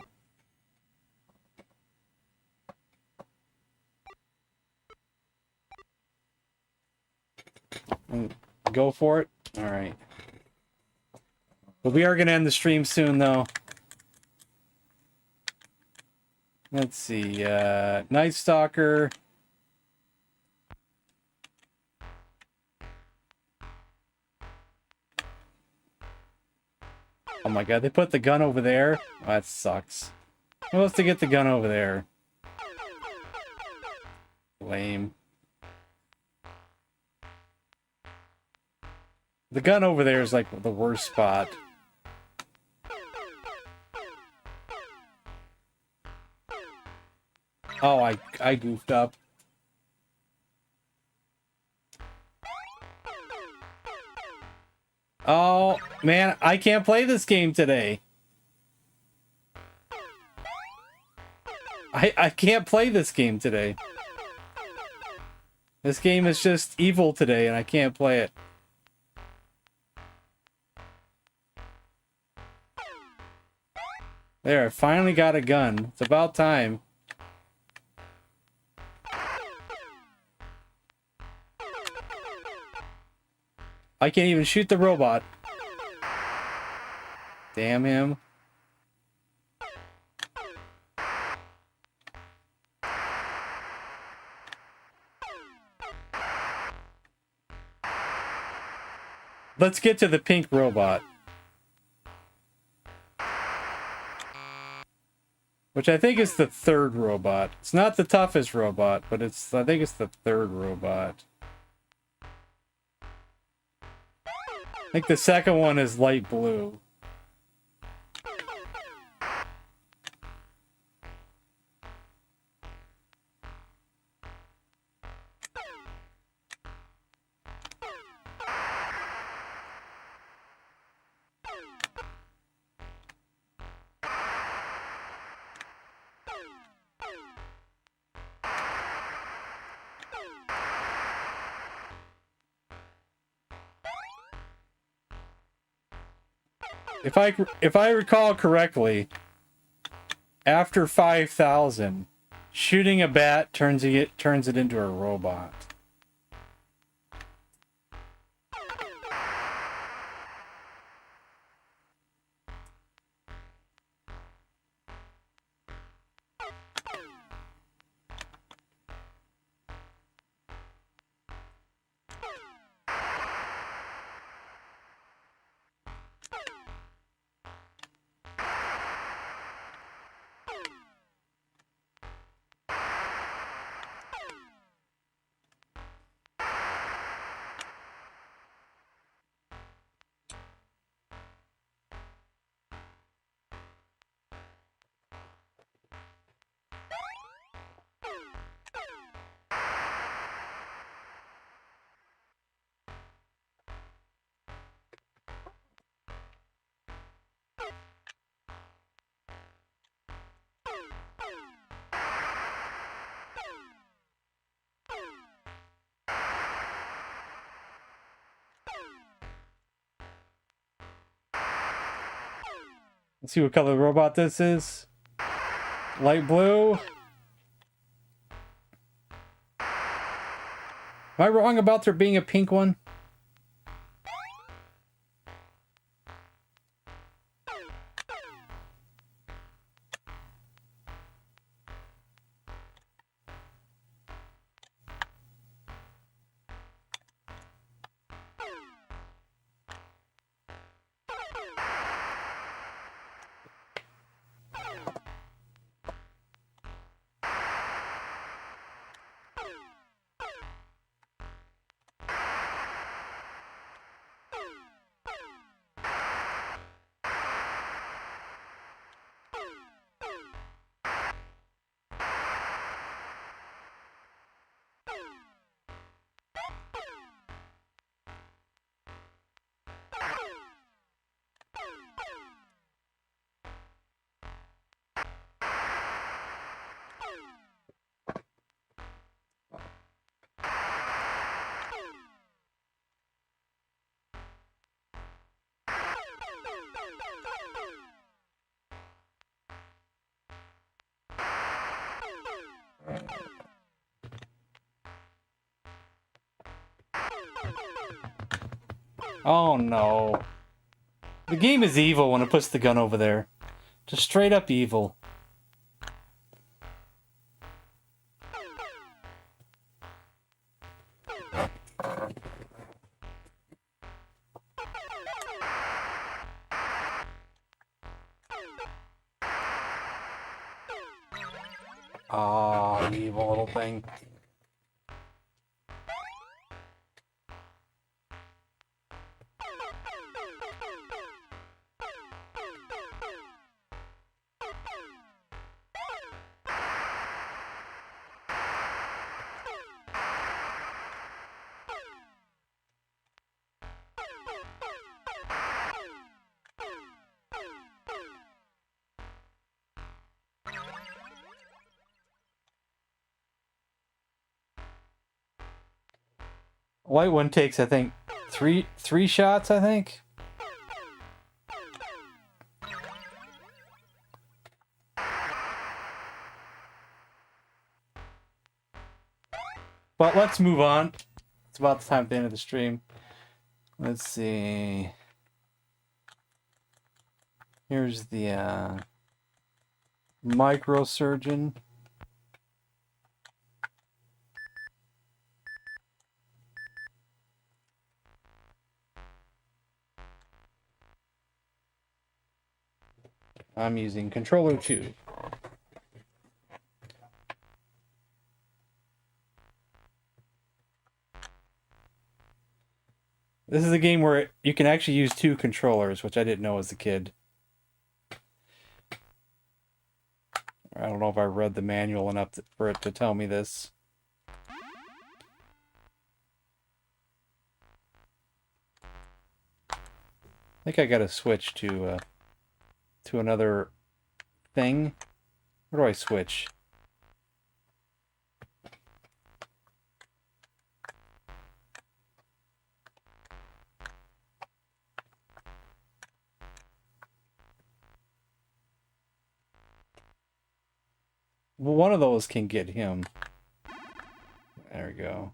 Go for it? Alright. But we are going to end the stream soon, though. Let's see. Night Stalker. Oh my god, they put the gun over there? Oh, that sucks. Who wants to get the gun over there? Lame. The gun over there is like the worst spot. Oh, I goofed up. Oh, man, I can't play this game today. I can't play this game today. This game is just evil today, and I can't play it. There, I finally got a gun. It's about time. I can't even shoot the robot. Damn him. let's get to the pink robot. Which I think is the third robot. It's not the toughest robot, but I think it's the third robot. I think the second one is light blue. If I recall correctly, after 5,000, shooting a bat turns it into a robot. Let's see what color robot this is. Light blue. Am I wrong about there being a pink one? Oh no. The game is evil when it puts the gun over there. Just straight up evil. Ah, evil little thing. White one takes, I think, three shots, I think. But let's move on. It's about the time at the end of the stream. Let's see. Here's the microsurgeon. I'm using controller 2. This is a game where you can actually use 2 controllers, which I didn't know as a kid. I don't know if I read the manual enough for it to tell me this. I think I gotta switch to another thing. Where do I switch? Well, one of those can get him. There we go.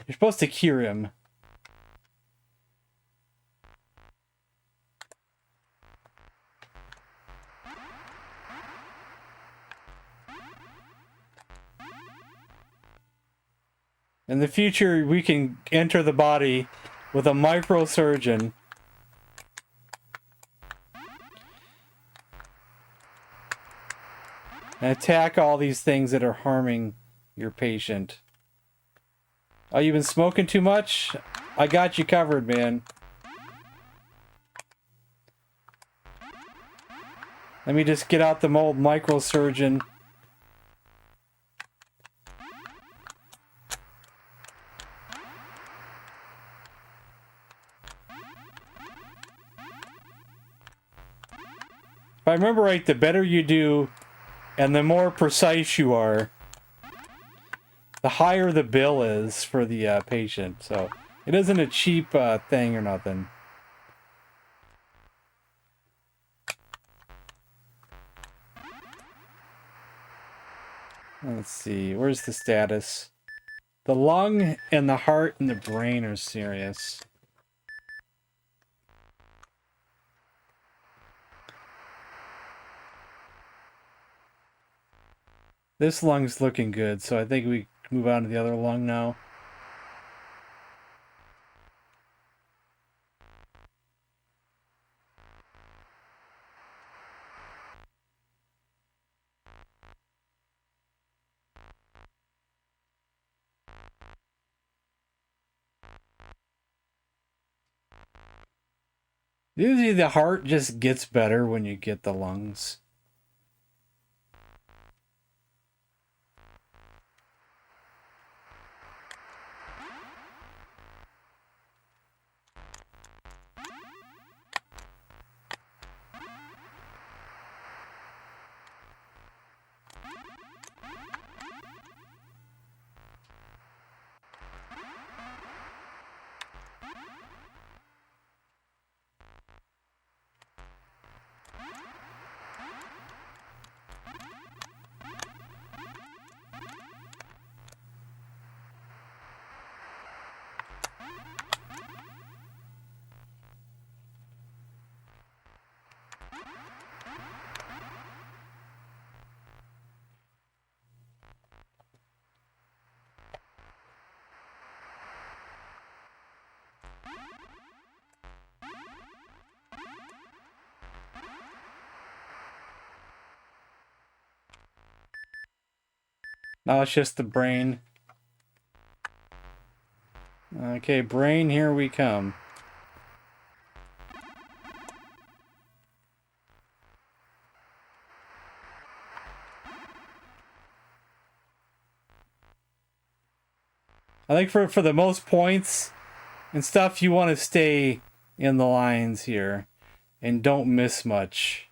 You're supposed to cure him. In the future, we can enter the body with a microsurgeon. And attack all these things that are harming your patient. Oh, you've been smoking too much? I got you covered, man. Let me just get out the old microsurgeon. If I remember right, the better you do and the more precise you are, the higher the bill is for the patient. So it isn't a cheap thing or nothing. Let's see, where's the status? The lung and the heart and the brain are serious. This lung's looking good, so I think we move on to the other lung now. Usually the heart just gets better when you get the lungs. Now it's just the brain. Okay, brain, here we come. I think for the most points and stuff, you want to stay in the lines here and don't miss much.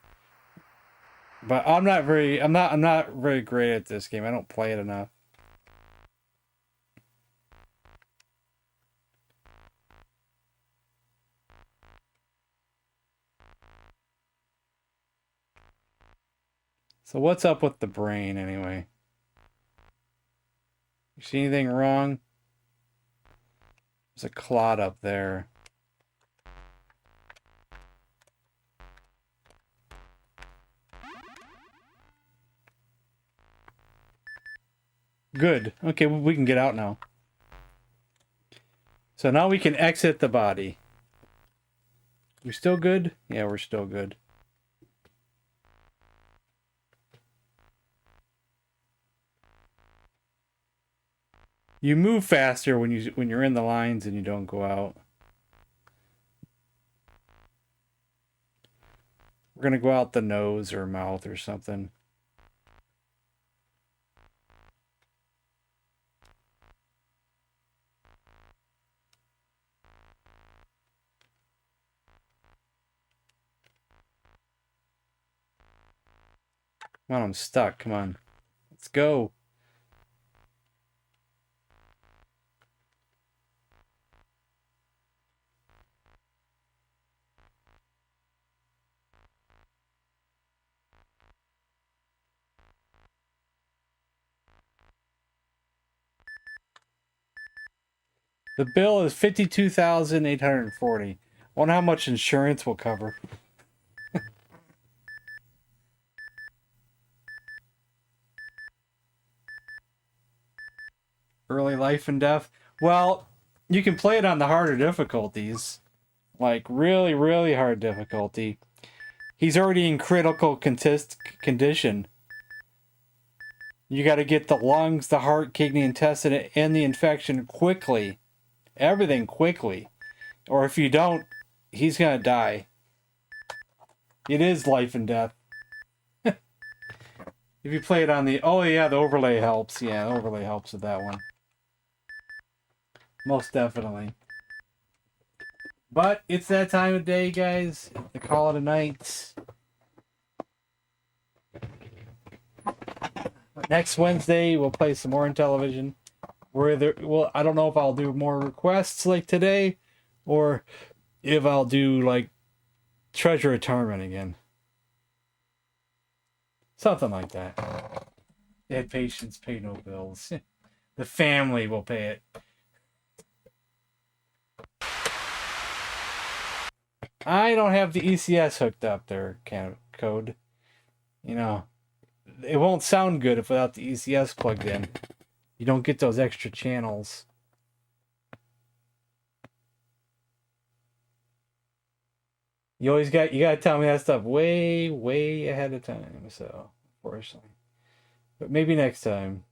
But I'm not very great at this game. I don't play it enough. So what's up with the brain anyway? You see anything wrong? There's a clot up there. Good. Okay, we can get out now. So now we can exit the body. We're still good? Yeah, we're still good. You move faster when you're in the lines and you don't go out. We're gonna go out the nose or mouth or something. Come on, I'm stuck. Come on. Let's go. The bill is $52,840. Wonder how much insurance will cover. Early life and death. Well, you can play it on the harder difficulties. Like really, really hard difficulty. He's already in critical condition. You got to get the lungs, the heart, kidney, intestine, and the infection quickly. Everything quickly. Or if you don't, he's going to die. It is life and death. If you play it on the... Oh, yeah, the overlay helps. Yeah, the overlay helps with that one. Most definitely. But it's that time of day, guys. To call it a night. Next Wednesday, we'll play some more Intellivision. Well, I don't know if I'll do more requests like today, or if I'll do like Treasure Retirement again. Something like that. Dead patients pay no bills. The family will pay it. I don't have the ECS hooked up there, code. You know, it won't sound good if without the ECS plugged in. You don't get those extra channels. You gotta tell me that stuff way, way ahead of time. So, unfortunately. But maybe next time.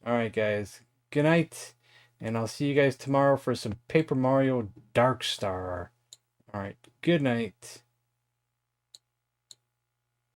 Alright, guys. Good night. And I'll see you guys tomorrow for some Paper Mario Dark Star. Alright, good night.